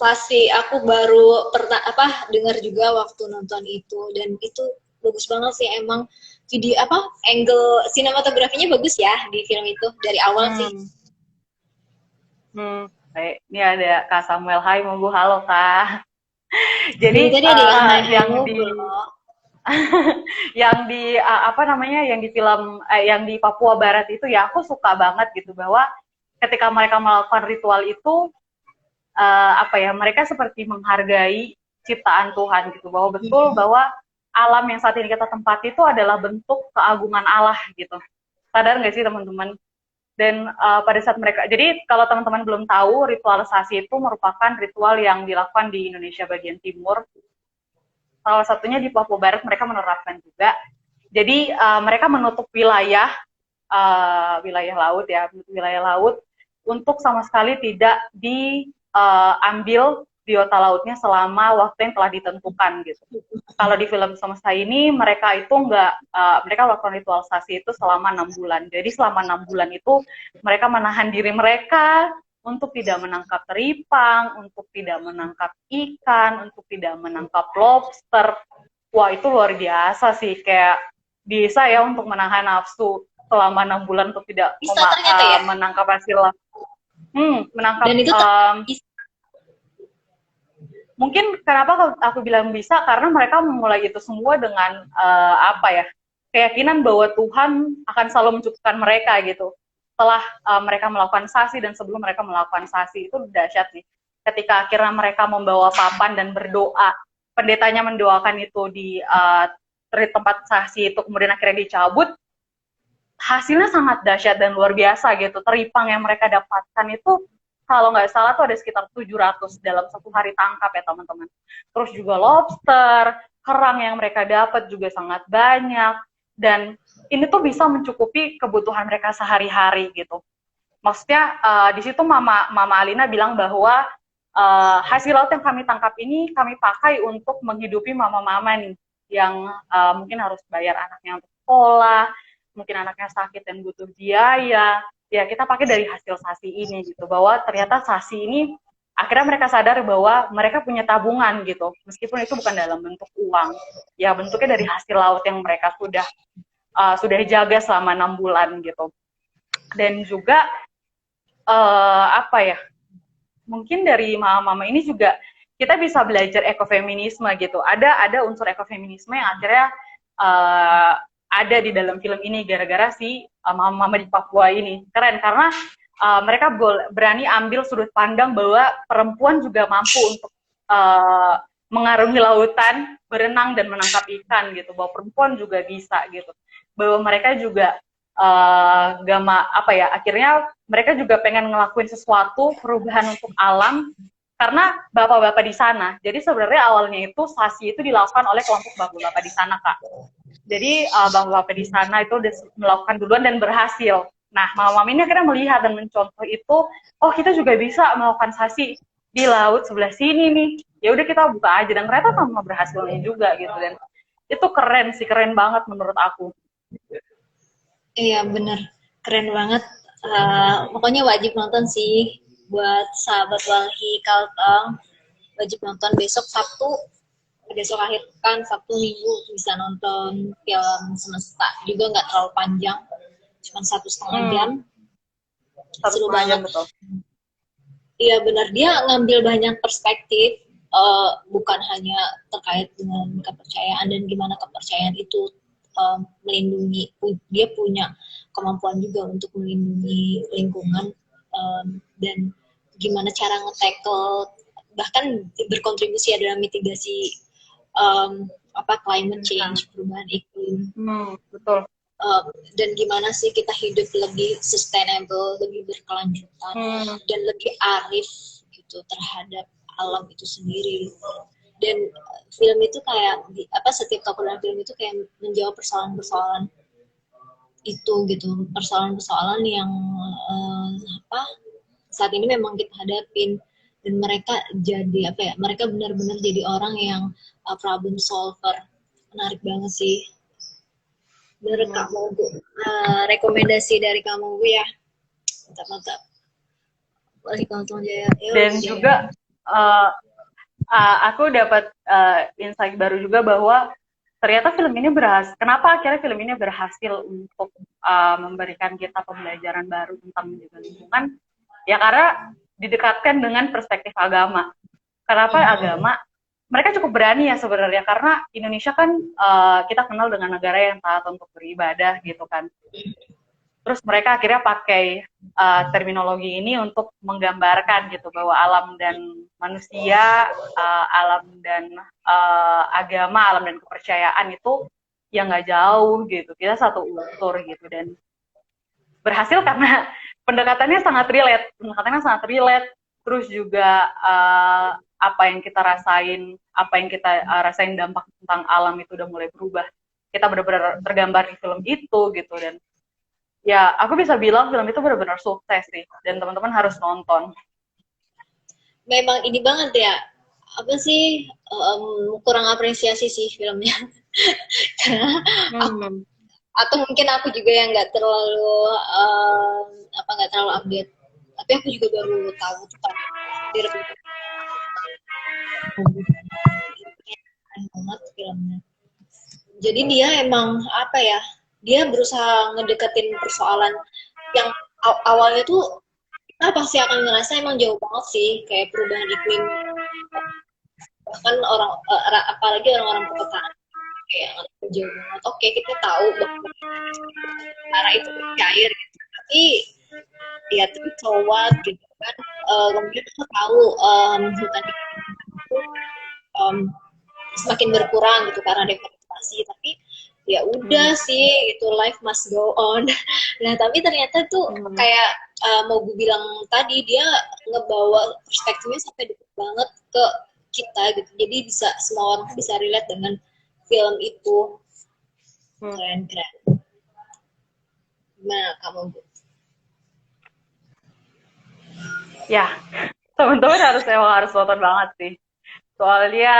pasti aku baru dengar juga waktu nonton itu, dan itu bagus banget sih emang. Video angle sinematografinya bagus ya di film itu dari awal sih. Baik, ini ada Kak Samuel. Hai Monggo, halo Kak. Jadi yang di film yang di Papua Barat itu ya, aku suka banget gitu, bahwa ketika mereka melakukan ritual itu mereka seperti menghargai ciptaan Tuhan gitu, bahwa betul bahwa alam yang saat ini kita tempati itu adalah bentuk keagungan Allah gitu. Sadar nggak sih teman-teman? Dan pada saat mereka, jadi kalau teman-teman belum tahu, ritualisasi itu merupakan ritual yang dilakukan di Indonesia bagian timur. Salah satunya di Papua Barat mereka menerapkan juga. Jadi mereka menutup wilayah laut ya, wilayah laut untuk sama sekali tidak diambil biota lautnya selama waktu yang telah ditentukan gitu. Kalau di film Semesta ini mereka itu mereka melakukan ritualisasi itu selama 6 bulan. Jadi selama 6 bulan itu mereka menahan diri mereka untuk tidak menangkap teripang, untuk tidak menangkap ikan, untuk tidak menangkap lobster. Wah, itu luar biasa sih, kayak bisa ya untuk menahan nafsu selama 6 bulan untuk tidak menangkap hasil. Menangkap. Dan itu mungkin kenapa aku bilang bisa, karena mereka memulai itu semua dengan keyakinan bahwa Tuhan akan selalu mencukupkan mereka gitu. Setelah mereka melakukan sasi dan sebelum mereka melakukan sasi, itu dahsyat sih. Ketika akhirnya mereka membawa papan dan berdoa, pendetanya mendoakan itu di tempat sasi itu, kemudian akhirnya dicabut, hasilnya sangat dahsyat dan luar biasa gitu. Teripang yang mereka dapatkan itu, kalau nggak salah tuh ada sekitar 700 dalam satu hari tangkap ya teman-teman. Terus juga lobster, kerang yang mereka dapat juga sangat banyak. Dan ini tuh bisa mencukupi kebutuhan mereka sehari-hari gitu. Maksudnya di situ Mama Alina bilang bahwa hasil laut yang kami tangkap ini kami pakai untuk menghidupi mama-mama nih yang mungkin harus bayar anaknya untuk sekolah, mungkin anaknya sakit dan butuh biaya. Ya kita pakai dari hasil sasi ini gitu, bahwa ternyata sasi ini akhirnya mereka sadar bahwa mereka punya tabungan gitu, meskipun itu bukan dalam bentuk uang, ya bentuknya dari hasil laut yang mereka sudah jaga selama 6 bulan gitu. Dan juga mungkin dari mama-mama ini juga kita bisa belajar ekofeminisme gitu. Ada unsur ekofeminisme yang akhirnya ada di dalam film ini gara-gara si mama-mama di Papua ini. Keren, karena mereka berani ambil sudut pandang bahwa perempuan juga mampu untuk mengarungi lautan, berenang dan menangkap ikan gitu. Bahwa perempuan juga bisa gitu. Bahwa mereka juga akhirnya mereka juga pengen ngelakuin sesuatu perubahan untuk alam karena bapak-bapak di sana. Jadi sebenarnya awalnya itu sasi itu dilakukan oleh kelompok bapak-bapak di sana, Kak. Jadi bapak-bapak di sana itu udah melakukan duluan dan berhasil. Nah, mama ini akhirnya melihat dan mencontoh itu, oh kita juga bisa melakukan sasi di laut sebelah sini nih. Ya udah kita buka aja, dan ternyata sama berhasilnya juga gitu. Dan itu keren sih, keren banget menurut aku. Iya bener, keren banget. Pokoknya wajib nonton sih buat sahabat Walhi Kalteng. Wajib nonton besok Sabtu. Besok akhir pekan, Sabtu Minggu bisa nonton film Semesta. Juga nggak terlalu panjang, cuma 1,5 jam. Seru banget. Betul. Iya benar, dia ngambil banyak perspektif, bukan hanya terkait dengan kepercayaan dan gimana kepercayaan itu melindungi. Dia punya kemampuan juga untuk melindungi lingkungan dan gimana cara nge-tackle, bahkan berkontribusi dalam mitigasi climate change, perubahan iklim. Betul. Dan gimana sih kita hidup lebih sustainable, lebih berkelanjutan dan lebih arif gitu terhadap alam itu sendiri. Dan film itu kayak setiap tokoh film itu kayak menjawab persoalan-persoalan itu gitu, persoalan-persoalan yang saat ini memang kita hadapin. Dan mereka jadi mereka benar-benar jadi orang yang problem solver. Menarik banget sih. Bener kamu rekomendasi dari kamu ya, mantap. Walhi Kalteng Jaya. Dan juga aku dapat insight baru juga bahwa ternyata film ini berhasil. Kenapa akhirnya film ini berhasil untuk memberikan kita pembelajaran baru tentang menjaga lingkungan? Ya karena didekatkan dengan perspektif agama. Kenapa agama? Mereka cukup berani ya sebenarnya, karena Indonesia kan kita kenal dengan negara yang taat untuk beribadah gitu kan. Terus mereka akhirnya pakai terminologi ini untuk menggambarkan gitu bahwa alam dan manusia, alam dan agama, alam dan kepercayaan itu ya nggak jauh gitu, kita satu unsur gitu. Dan berhasil karena pendekatannya sangat relate, terus juga apa yang kita rasain dampak tentang alam itu udah mulai berubah. Kita benar-benar tergambar di film itu gitu. Dan ya aku bisa bilang film itu benar-benar sukses sih, dan teman-teman harus nonton. Memang ini banget ya, apa sih, kurang apresiasi sih filmnya. Atau mungkin aku juga yang nggak terlalu update, tapi aku juga baru tahu tentang banget filmnya. Jadi dia emang apa ya, dia berusaha ngedeketin persoalan yang awalnya tuh kita pasti akan ngerasa emang jauh banget sih, kayak perubahan iklim, bahkan apalagi orang-orang perkotaan kayak jauh banget. Oke, kita tahu bahwa cara itu cair gitu, tapi ya tapi cowok gitu kan. Kemudian kita tahu hutan itu semakin berkurang gitu karena deforestasi, tapi ya udah sih, itu life must go on. Nah tapi ternyata tuh kayak mau gue bilang tadi, dia ngebawa perspektifnya sampai deket banget ke kita gitu, jadi bisa semua orang bisa relate dengan film itu. Keren. Gimana kamu, Bu? Ya, teman-teman harus nonton banget sih. Soalnya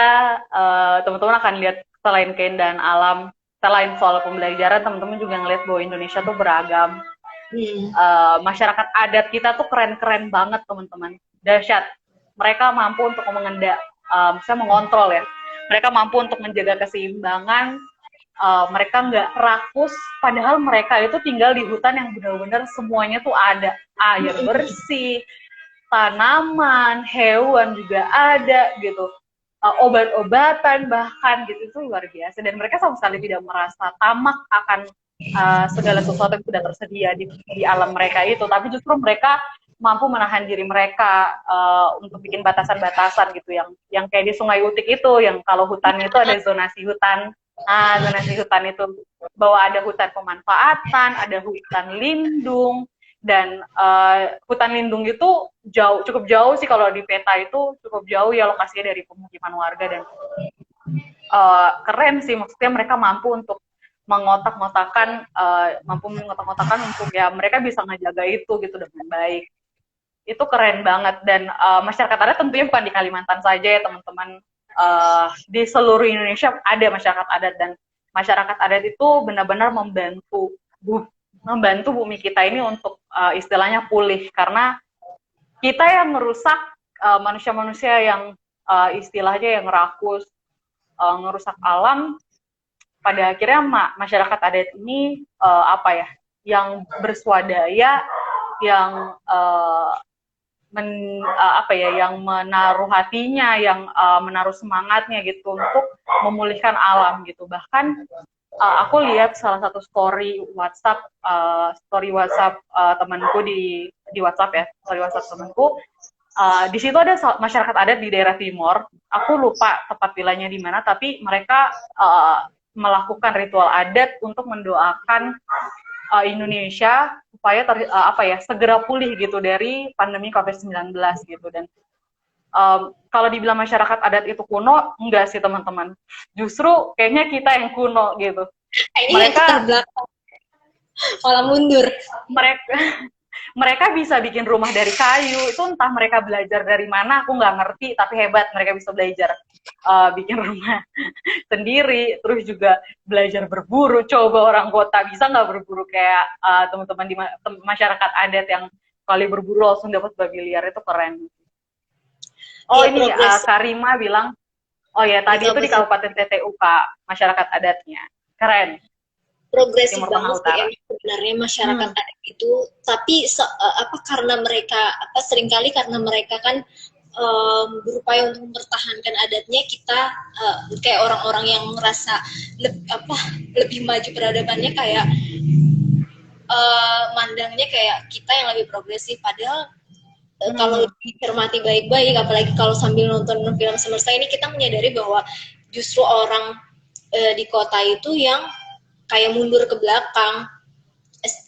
teman-teman akan lihat selain keindahan alam, selain soal pembelajaran, teman-teman juga ngeliat bahwa Indonesia tuh beragam. Masyarakat adat kita tuh keren-keren banget, teman-teman. Dahsyat. Mereka mampu untuk misalnya mengontrol ya. Mereka mampu untuk menjaga keseimbangan. Mereka nggak rakus, padahal mereka itu tinggal di hutan yang benar-benar semuanya tuh ada. Air bersih, tanaman, hewan juga ada gitu. Obat-obatan bahkan gitu, itu luar biasa. Dan mereka sama sekali tidak merasa tamak akan segala sesuatu yang sudah tersedia di alam mereka itu, tapi justru mereka mampu menahan diri mereka untuk bikin batasan-batasan gitu, yang kayak di Sungai Utik itu, yang kalau hutan itu ada zonasi hutan. Zonasi hutan itu bahwa ada hutan pemanfaatan, ada hutan lindung, dan hutan lindung itu cukup jauh sih kalau di peta itu, cukup jauh ya lokasinya dari pemukiman warga. Dan keren sih, maksudnya mereka mampu untuk mengotak-ngotakan untuk ya mereka bisa ngejaga itu gitu dengan baik. Itu keren banget. Dan masyarakat adat tentunya bukan di Kalimantan saja ya teman-teman, di seluruh Indonesia ada masyarakat adat, dan masyarakat adat itu benar-benar membantu bumi kita ini untuk istilahnya pulih, karena kita yang merusak manusia-manusia yang istilahnya yang rakus, ngerusak alam. Pada akhirnya masyarakat adat ini yang berswadaya, yang yang menaruh hatinya, yang menaruh semangatnya gitu untuk memulihkan alam gitu. Bahkan aku lihat salah satu story WhatsApp temanku di WhatsApp ya, story WhatsApp temanku. Di situ ada masyarakat adat di daerah timur. Aku lupa tepat wilayahnya di mana, tapi mereka melakukan ritual adat untuk mendoakan Indonesia supaya segera pulih gitu dari pandemi COVID-19 gitu. Dan kalau dibilang masyarakat adat itu kuno, enggak sih teman-teman. Justru kayaknya kita yang kuno gitu. Mereka malah mundur. Mereka bisa bikin rumah dari kayu, itu entah mereka belajar dari mana, aku nggak ngerti, tapi hebat, mereka bisa belajar bikin rumah sendiri, terus juga belajar berburu. Coba orang kota bisa nggak berburu kayak teman-teman di masyarakat adat yang kali berburu langsung dapat babi liar, itu keren. Oh ya, ini Karima bilang, oh ya tadi itu di Kabupaten TTU Kak, masyarakat adatnya, keren. Progresif banget sih sebenarnya masyarakat adat itu, tapi karena mereka seringkali karena mereka kan berupaya untuk mempertahankan adatnya, kita kayak orang-orang yang merasa lebih maju peradabannya, kayak mandangnya kayak kita yang lebih progresif, padahal kalau dicermati baik-baik, apalagi kalau sambil nonton film semesta ini, kita menyadari bahwa justru orang di kota itu yang kayak mundur ke belakang,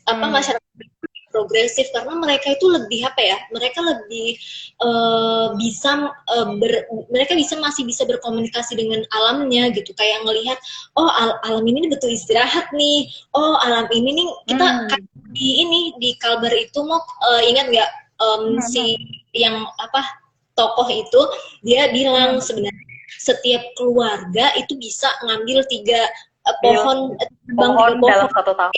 masyarakat progresif, karena mereka itu lebih apa ya, mereka lebih bisa mereka masih bisa berkomunikasi dengan alamnya gitu, kayak ngelihat alam ini betul istirahat nih, alam ini nih kita di Kalbar itu mau ingat nggak si yang tokoh itu dia bilang sebenarnya setiap keluarga itu bisa ngambil 3 pohon dalam 1 tahun.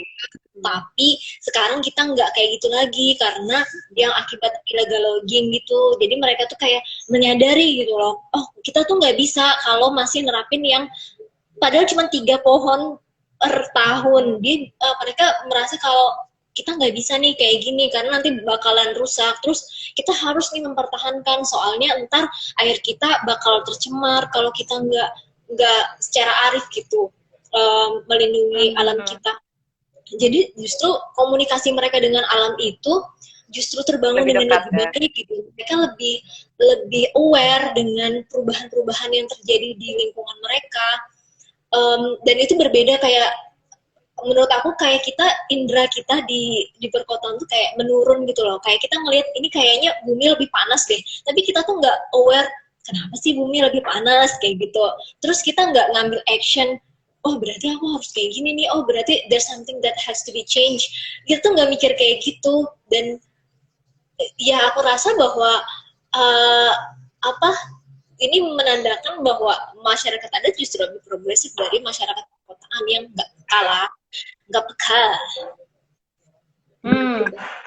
Tapi sekarang kita nggak kayak gitu lagi karena yang akibat illegal logging gitu. Jadi mereka tuh kayak menyadari gitu loh, kita tuh nggak bisa kalau masih nerapin yang padahal cuma 3 pohon per tahun. Mereka merasa kalau kita nggak bisa nih kayak gini karena nanti bakalan rusak. Terus kita harus nih mempertahankan, soalnya ntar air kita bakal tercemar kalau kita nggak secara arif gitu melindungi alam kita. Jadi justru komunikasi mereka dengan alam itu justru terbangun dengan lebih baik gitu. Mereka lebih aware dengan perubahan-perubahan yang terjadi di lingkungan mereka. Dan itu berbeda, kayak menurut aku kayak indera kita di perkotaan tuh kayak menurun gitu loh. Kayak kita ngelihat ini kayaknya bumi lebih panas deh, tapi kita tuh nggak aware kenapa sih bumi lebih panas kayak gitu. Terus kita nggak ngambil action, berarti aku harus kayak gini nih, berarti there's something that has to be changed. Kita tuh nggak mikir kayak gitu. Dan ya aku rasa bahwa ini menandakan bahwa masyarakat adat justru lebih progresif dari masyarakat perkotaan yang nggak peka.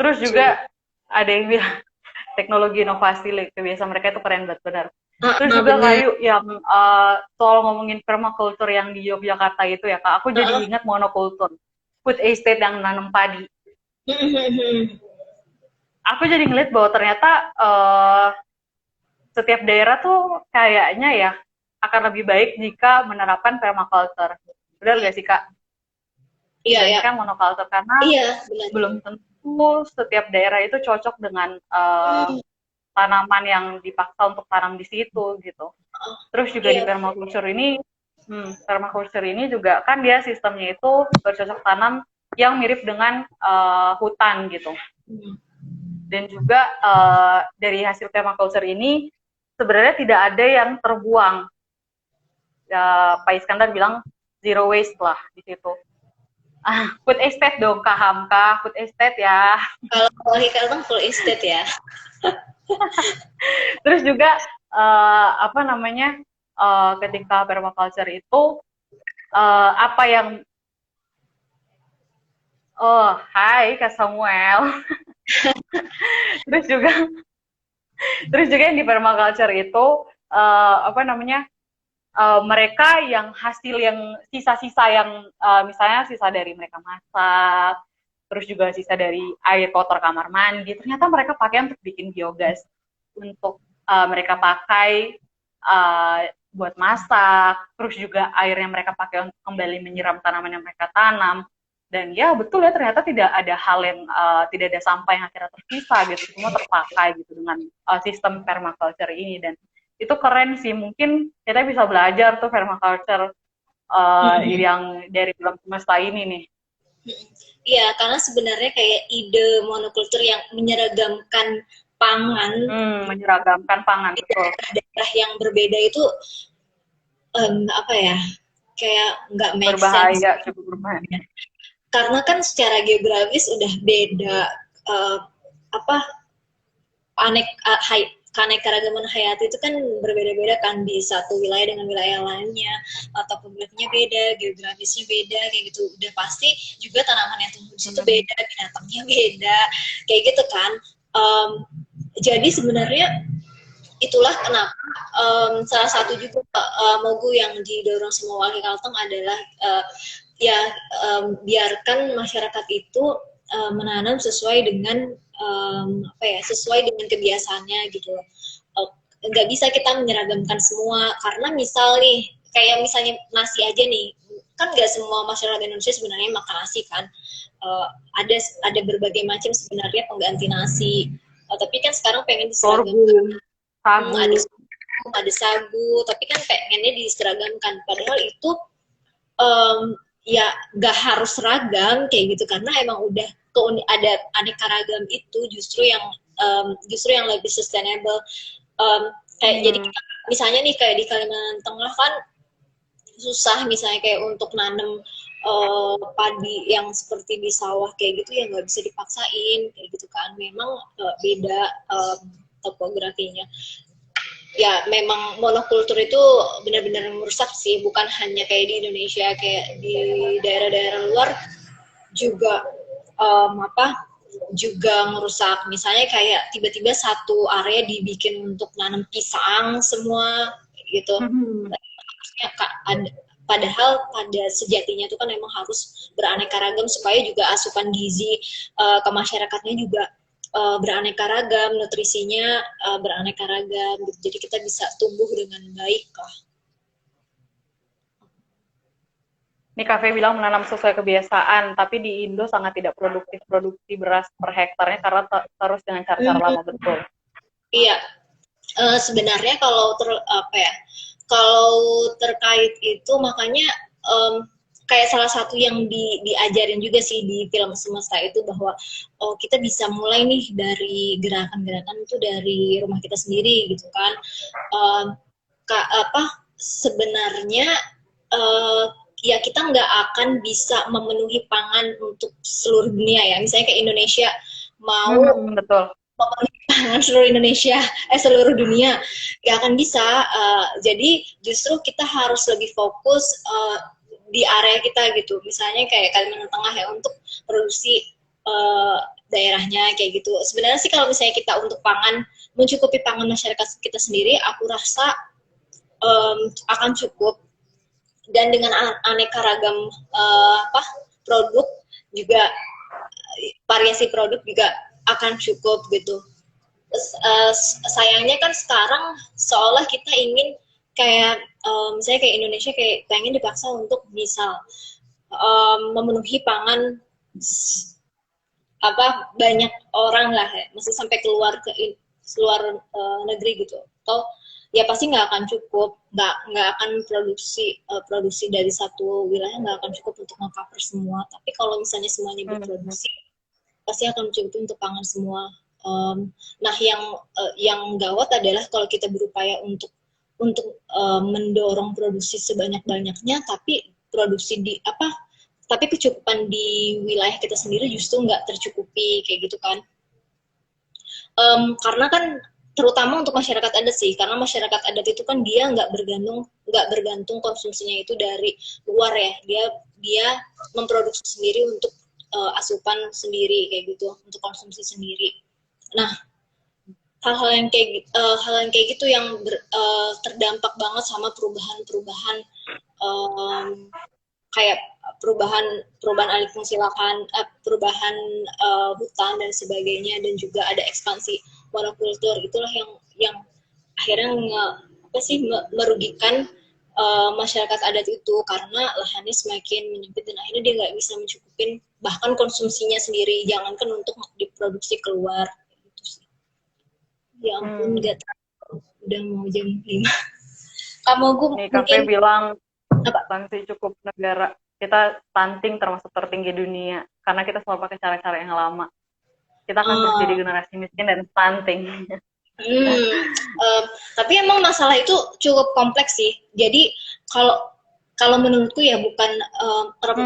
Terus juga ada yang bilang teknologi inovasi, kebiasaan mereka itu keren banget, benar. Terus juga kayak yang soal ngomongin permaculture yang di Yogyakarta itu ya Kak, aku jadi ingat monokultur, food estate yang nanam padi. Aku jadi ngeliat bahwa ternyata setiap daerah tuh kayaknya ya akan lebih baik jika menerapkan permaculture. Benar gak sih Kak? Iya. Kan monokultur karena belum tentu setiap daerah itu cocok dengan tanaman yang dipaksa untuk tanam di situ gitu. Terus juga di permaculture ini juga kan dia sistemnya itu bercocok tanam yang mirip dengan hutan gitu. Dan juga dari hasil permaculture ini sebenarnya tidak ada yang terbuang. Pak Iskandar bilang zero waste lah di situ. Food estate dong Kak Hamka, food estate ya. Kalau Hikalteng full estate ya. Terus juga ketika permaculture itu hai Kak Samuel. terus juga yang di permaculture itu mereka yang hasil yang sisa-sisa yang misalnya sisa dari mereka masak, terus juga sisa dari air kotor kamar mandi, ternyata mereka pakai untuk bikin biogas, untuk mereka pakai buat masak, terus juga air yang mereka pakai untuk kembali menyiram tanaman yang mereka tanam. Dan ya betul ya, ternyata tidak ada hal yang tidak ada sampah yang akhirnya tersisa gitu, semua terpakai gitu dengan sistem permaculture ini. Dan itu keren sih, mungkin kita bisa belajar tuh permaculture yang dari film semesta ini nih. Iya, karena sebenarnya kayak ide monokultur yang menyeragamkan pangan, betul. Daerah yang berbeda itu kayak nggak make sense. Cukup berbahaya. Karena kan secara geografis udah beda keanekaragaman hayati itu kan berbeda-beda kan, di satu wilayah dengan wilayah lainnya, topografinya beda, geografisnya beda kayak gitu. Udah pasti juga tanaman yang tumbuh di situ beda, binatangnya beda kayak gitu kan. Jadi sebenarnya itulah kenapa salah satu juga mogu yang didorong semua Wali Kalteng adalah biarkan masyarakat itu menanam sesuai dengan sesuai dengan kebiasaannya gitu. Nggak bisa kita menyeragamkan semua, karena misalnya nasi aja nih, kan nggak semua masyarakat Indonesia sebenarnya makan nasi kan. ada berbagai macam sebenarnya pengganti nasi. Tapi kan sekarang pengen diseragamkan. Sorghum, sagu. Ada sagu, tapi kan pengennya diseragamkan. Padahal itu ya gak harus seragam kayak gitu, karena emang udah ada aneka ragam itu justru yang lebih sustainable. Jadi misalnya nih kayak di Kalimantan Tengah kan susah misalnya kayak untuk nanam padi yang seperti di sawah kayak gitu, ya nggak bisa dipaksain kayak gitu kan, memang beda topografinya. Ya memang monokultur itu benar-benar merusak sih, bukan hanya kayak di Indonesia, kayak di daerah-daerah luar juga juga merusak. Misalnya kayak tiba-tiba satu area dibikin untuk nanam pisang semua gitu. Padahal pada sejatinya itu kan emang harus beraneka ragam supaya juga asupan gizi ke masyarakatnya juga beraneka ragam, nutrisinya beraneka ragam gitu. Jadi kita bisa tumbuh dengan baik lah. Ini Cafe bilang menanam sesuai kebiasaan, tapi di Indo sangat tidak produktif produksi beras per hektarnya karena terus dengan cara-cara lama, betul. Iya, sebenarnya kalau terkait itu makanya kayak salah satu yang diajarin juga sih di film Semesta itu, bahwa kita bisa mulai nih dari gerakan-gerakan itu dari rumah kita sendiri gitu kan. Sebenarnya ya kita nggak akan bisa memenuhi pangan untuk seluruh dunia ya. Misalnya kayak Indonesia mau betul. memenuhi pangan seluruh Indonesia, seluruh dunia, nggak akan bisa. Jadi justru kita harus lebih fokus di area kita gitu. Misalnya kayak Kalimantan Tengah ya, untuk produksi daerahnya kayak gitu. Sebenarnya sih kalau misalnya kita untuk pangan, mencukupi pangan masyarakat kita sendiri, aku rasa akan cukup. Dan dengan aneka ragam produk juga, variasi produk juga akan cukup gitu. Sayangnya kan sekarang seolah kita ingin kayak misalnya kayak Indonesia kayak pengen dipaksa untuk misal memenuhi pangan banyak orang lah ya, mesti sampai keluar negeri gitu, atau ya pasti nggak akan cukup, nggak akan produksi dari satu wilayah nggak akan cukup untuk meng-cover semua. Tapi kalau misalnya semuanya berproduksi, pasti akan cukup untuk pangan semua. Nah yang gawat adalah kalau kita berupaya untuk mendorong produksi sebanyak-banyaknya, tapi tapi kecukupan di wilayah kita sendiri justru nggak tercukupi kayak gitu kan. Karena kan terutama untuk masyarakat adat sih, karena masyarakat adat itu kan dia nggak bergantung konsumsinya itu dari luar ya, dia memproduksi sendiri untuk asupan sendiri kayak gitu, untuk konsumsi sendiri. Nah hal-hal yang kayak gitu yang terdampak banget sama perubahan kayak perubahan alih fungsi lahan, perubahan hutan dan sebagainya, dan juga ada ekspansi monokultur. Itulah yang akhirnya merugikan masyarakat adat itu, karena lahannya semakin menyempit dan akhirnya dia nggak bisa mencukupin bahkan konsumsinya sendiri, jangankan untuk diproduksi keluar gitu sih. Ya ampun, nggak tahu, udah mau jam 5. Kamu nih Cafe bilang stunting cukup negara kita, stunting termasuk tertinggi dunia karena kita selalu pakai cara-cara yang lama. Kita akan terus jadi generasi miskin dan stunting. Tapi emang masalah itu cukup kompleks sih. Jadi kalau menurutku ya bukan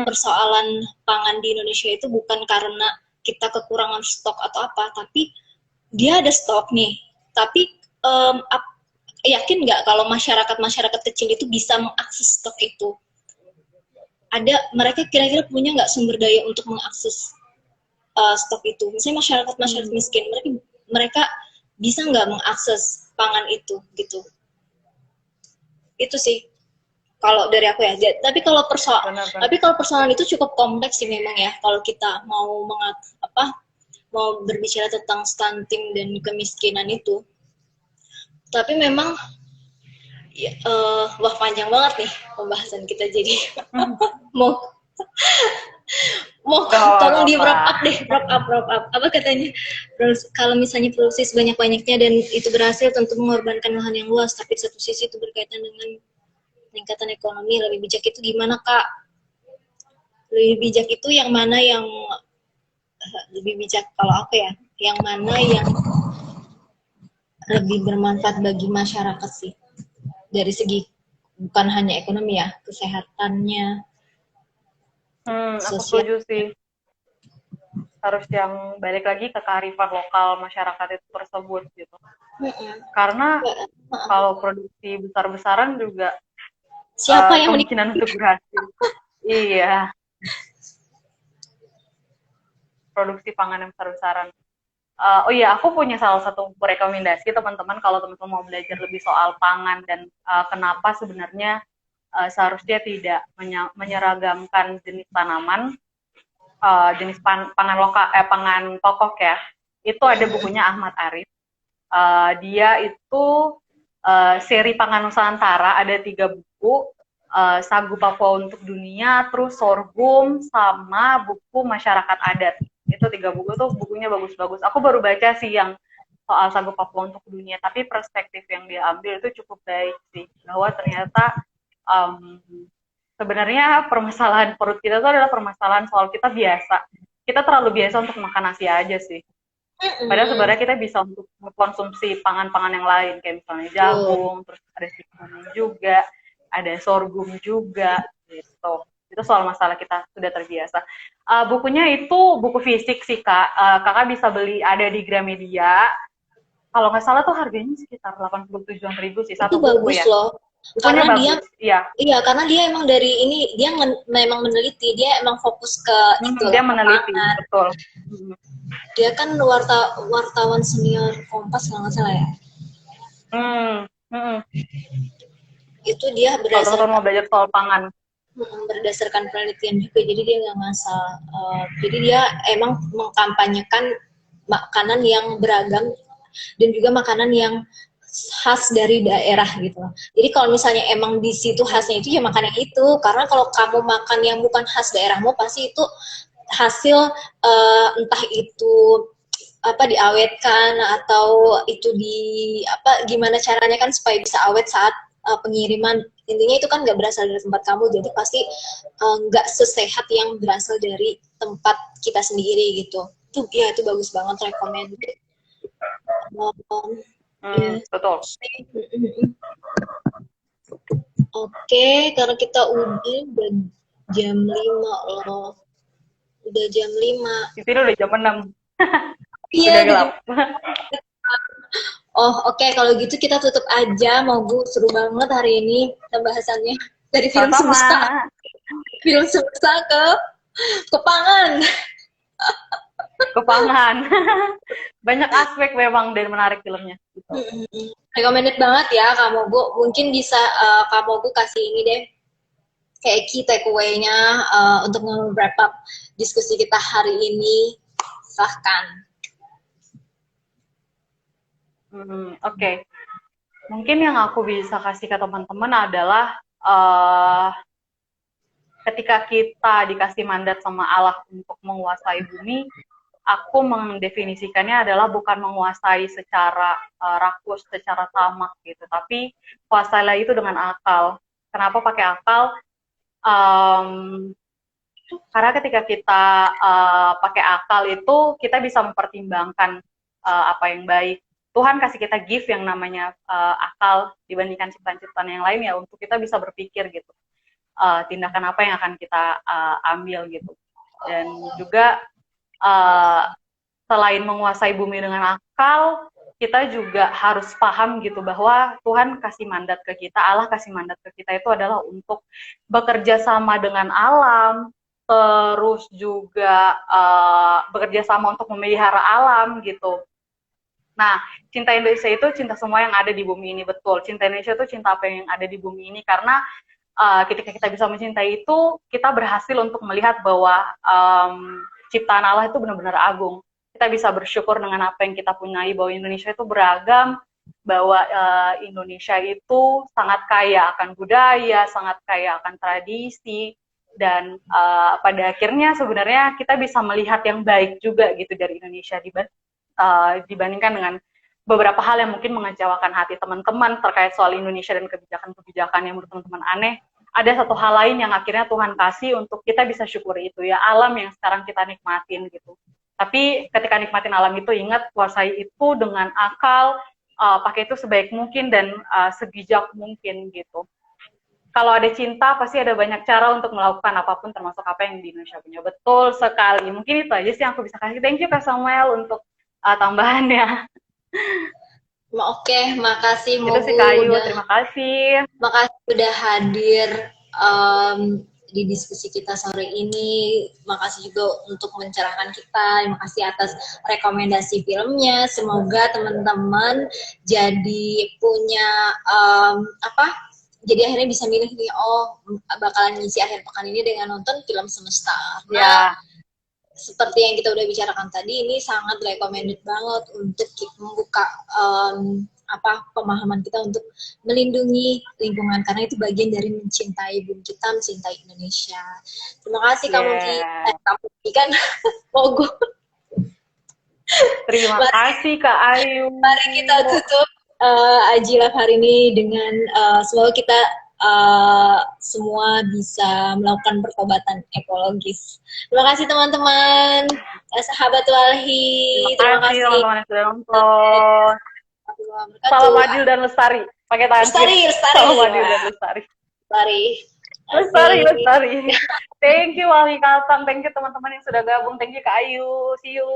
persoalan pangan di Indonesia itu bukan karena kita kekurangan stok atau apa, tapi dia ada stok nih. Tapi yakin nggak kalau masyarakat kecil itu bisa mengakses stok itu? Mereka kira-kira punya nggak sumber daya untuk mengakses stok itu? Misalnya masyarakat miskin, mereka bisa nggak mengakses pangan itu gitu? Itu sih kalau dari aku ya. Tapi kalau persoalan itu cukup kompleks sih memang ya, kalau kita mau berbicara tentang stunting dan kemiskinan itu. Tapi memang wah panjang banget nih pembahasan kita, jadi Mau Oh, tolong di wrap apa? up deh, wrap up. Apa katanya? Terus kalau misalnya produksi sebanyak-banyaknya dan itu berhasil tentu mengorbankan lahan yang luas, tapi di satu sisi itu berkaitan dengan peningkatan ekonomi. Lebih bijak itu gimana, Kak? Lebih bijak itu yang mana yang lebih bijak kalau apa ya? Yang mana yang lebih bermanfaat bagi masyarakat sih? Dari segi bukan hanya ekonomi ya, kesehatannya, Aku sosial. setuju sih. Harus yang balik lagi ke kearifan lokal masyarakat itu tersebut gitu. Karena kalau produksi besar-besaran juga Siapa yang kemungkinan untuk berhasil. Iya, produksi pangan yang besar-besaran. Oh iya, aku punya salah satu rekomendasi teman-teman kalau teman-teman mau belajar lebih soal pangan dan kenapa sebenarnya seharusnya tidak menyeragamkan jenis tanaman, jenis pangan lokal, pangan pokok ya. Itu ada bukunya Ahmad Arif. Dia itu seri Pangan Nusantara, ada 3 buku, Sagu Papua untuk Dunia, terus Sorghum, sama buku Masyarakat Adat. Itu 3 buku tuh bukunya bagus-bagus. Aku baru baca sih yang soal Sagu Papua untuk Dunia, tapi perspektif yang dia ambil itu cukup baik sih, bahwa ternyata um, sebenarnya permasalahan perut kita itu adalah permasalahan soal kita terlalu biasa untuk makan nasi aja sih. Padahal sebenarnya kita bisa untuk mengkonsumsi pangan-pangan yang lain, kayak misalnya jagung, terus ada sikunin juga, ada sorghum juga, gitu. Itu soal masalah kita sudah terbiasa. Bukunya itu buku fisik sih, Kak. Kakak bisa beli, ada di Gramedia. Kalau nggak salah tuh harganya sekitar 87.000 sih, itu satu buku bagus ya. loh. Bukunya Karena dia bagus, iya. iya, karena dia emang dari ini dia memang meneliti, dia emang fokus ke Dia itulah ke meneliti, pangan. betul. Dia kan wartawan senior Kompas kalau nggak salah ya. Hmm, hmm. Itu dia Kalau teman-teman mau belajar soal pangan. berdasarkan penelitian juga, jadi dia nggak ngasal. Jadi dia emang mengkampanyekan makanan yang beragam dan juga makanan yang khas dari daerah gitu. Jadi kalau misalnya emang di situ khasnya itu ya makan yang itu, karena kalau kamu makan yang bukan khas daerahmu pasti itu hasil entah itu apa diawetkan atau itu di apa gimana caranya kan supaya bisa awet saat pengiriman, intinya itu kan nggak berasal dari tempat kamu, jadi pasti nggak sesehat yang berasal dari tempat kita sendiri gitu. Itu ya itu bagus banget, recommended. Ya. Betul. Oke, karena kita udah jam 5 loh. Udah jam 5. Di sini udah jam 6. Iya, Udah gelap. Oh, oke. Kalau gitu kita tutup aja. Mau Bu, seru banget hari ini pembahasannya. Dari film Sama-sama. semesta. Film semesta ke pangan. Ke pangan. Banyak aspek memang dan menarik filmnya. Recommended banget ya kamu Bu. Mungkin bisa kamu Bu kasih ini deh. Kayak key takeaway-nya untuk nge-wrap up diskusi kita hari ini. Silahkan. Oke. Mungkin yang aku bisa kasih ke teman-teman adalah ketika kita dikasih mandat sama Allah untuk menguasai bumi, aku mendefinisikannya adalah bukan menguasai secara rakus, secara tamak gitu, tapi kuasailah itu dengan akal. Kenapa pakai akal? Karena ketika kita pakai akal itu kita bisa mempertimbangkan apa yang baik. Tuhan kasih kita gift yang namanya akal dibandingkan ciptaan-ciptaan yang lain ya, untuk kita bisa berpikir gitu. Tindakan apa yang akan kita ambil gitu. Dan juga selain menguasai bumi dengan akal, kita juga harus paham gitu bahwa Tuhan kasih mandat ke kita, Allah kasih mandat ke kita itu adalah untuk bekerja sama dengan alam, terus juga bekerja sama untuk memelihara alam gitu. Nah, cinta Indonesia itu cinta semua yang ada di bumi ini, betul. Cinta Indonesia itu cinta apa yang ada di bumi ini, karena ketika kita bisa mencintai itu, kita berhasil untuk melihat bahwa ciptaan Allah itu benar-benar agung. Kita bisa bersyukur dengan apa yang kita punyai, bahwa Indonesia itu beragam, bahwa Indonesia itu sangat kaya akan budaya, sangat kaya akan tradisi, Dan pada akhirnya sebenarnya kita bisa melihat yang baik juga gitu dari Indonesia dibandingkan dengan beberapa hal yang mungkin mengecewakan hati teman-teman terkait soal Indonesia dan kebijakan-kebijakan yang menurut teman-teman aneh. Ada satu hal lain yang akhirnya Tuhan kasih untuk kita bisa syukuri itu ya, alam yang sekarang kita nikmatin gitu. Tapi ketika nikmatin alam itu ingat kuasai itu dengan akal, pakai itu sebaik mungkin dan sebijak mungkin gitu. Kalau ada cinta pasti ada banyak cara untuk melakukan apapun termasuk apa yang di Indonesia punya. Betul sekali. Mungkin itu aja sih yang aku bisa kasih. Thank you Kak Samuel untuk tambahannya. Oke, makasih Itu sih Kak Ayu, terima kasih. Makasih udah hadir di diskusi kita sore ini. Makasih juga untuk mencerahkan kita. Terima kasih atas rekomendasi filmnya. Semoga teman-teman jadi punya jadi akhirnya bisa milih nih, bakalan ngisi akhir pekan ini dengan nonton film Semesta. Nah, seperti yang kita udah bicarakan tadi, ini sangat recommended banget untuk membuka pemahaman kita untuk melindungi lingkungan, karena itu bagian dari mencintai bumi kita, mencintai Indonesia. Terima kasih kamu kan Mogo. Terima kasih Kak Ayu. Mari kita tutup Ajilaf hari ini dengan semoga kita semua bisa melakukan pertobatan ekologis. Terima kasih teman-teman, sahabat Walhi. Terima kasih teman-teman yang sudah nonton. Salam adil dan lestari. Pakai tangan. Lestari. Salam adil dan lestari. Lestari. Thank you Walhi Kaltang. Thank you teman-teman yang sudah gabung. Thank you Kak Ayu. See you.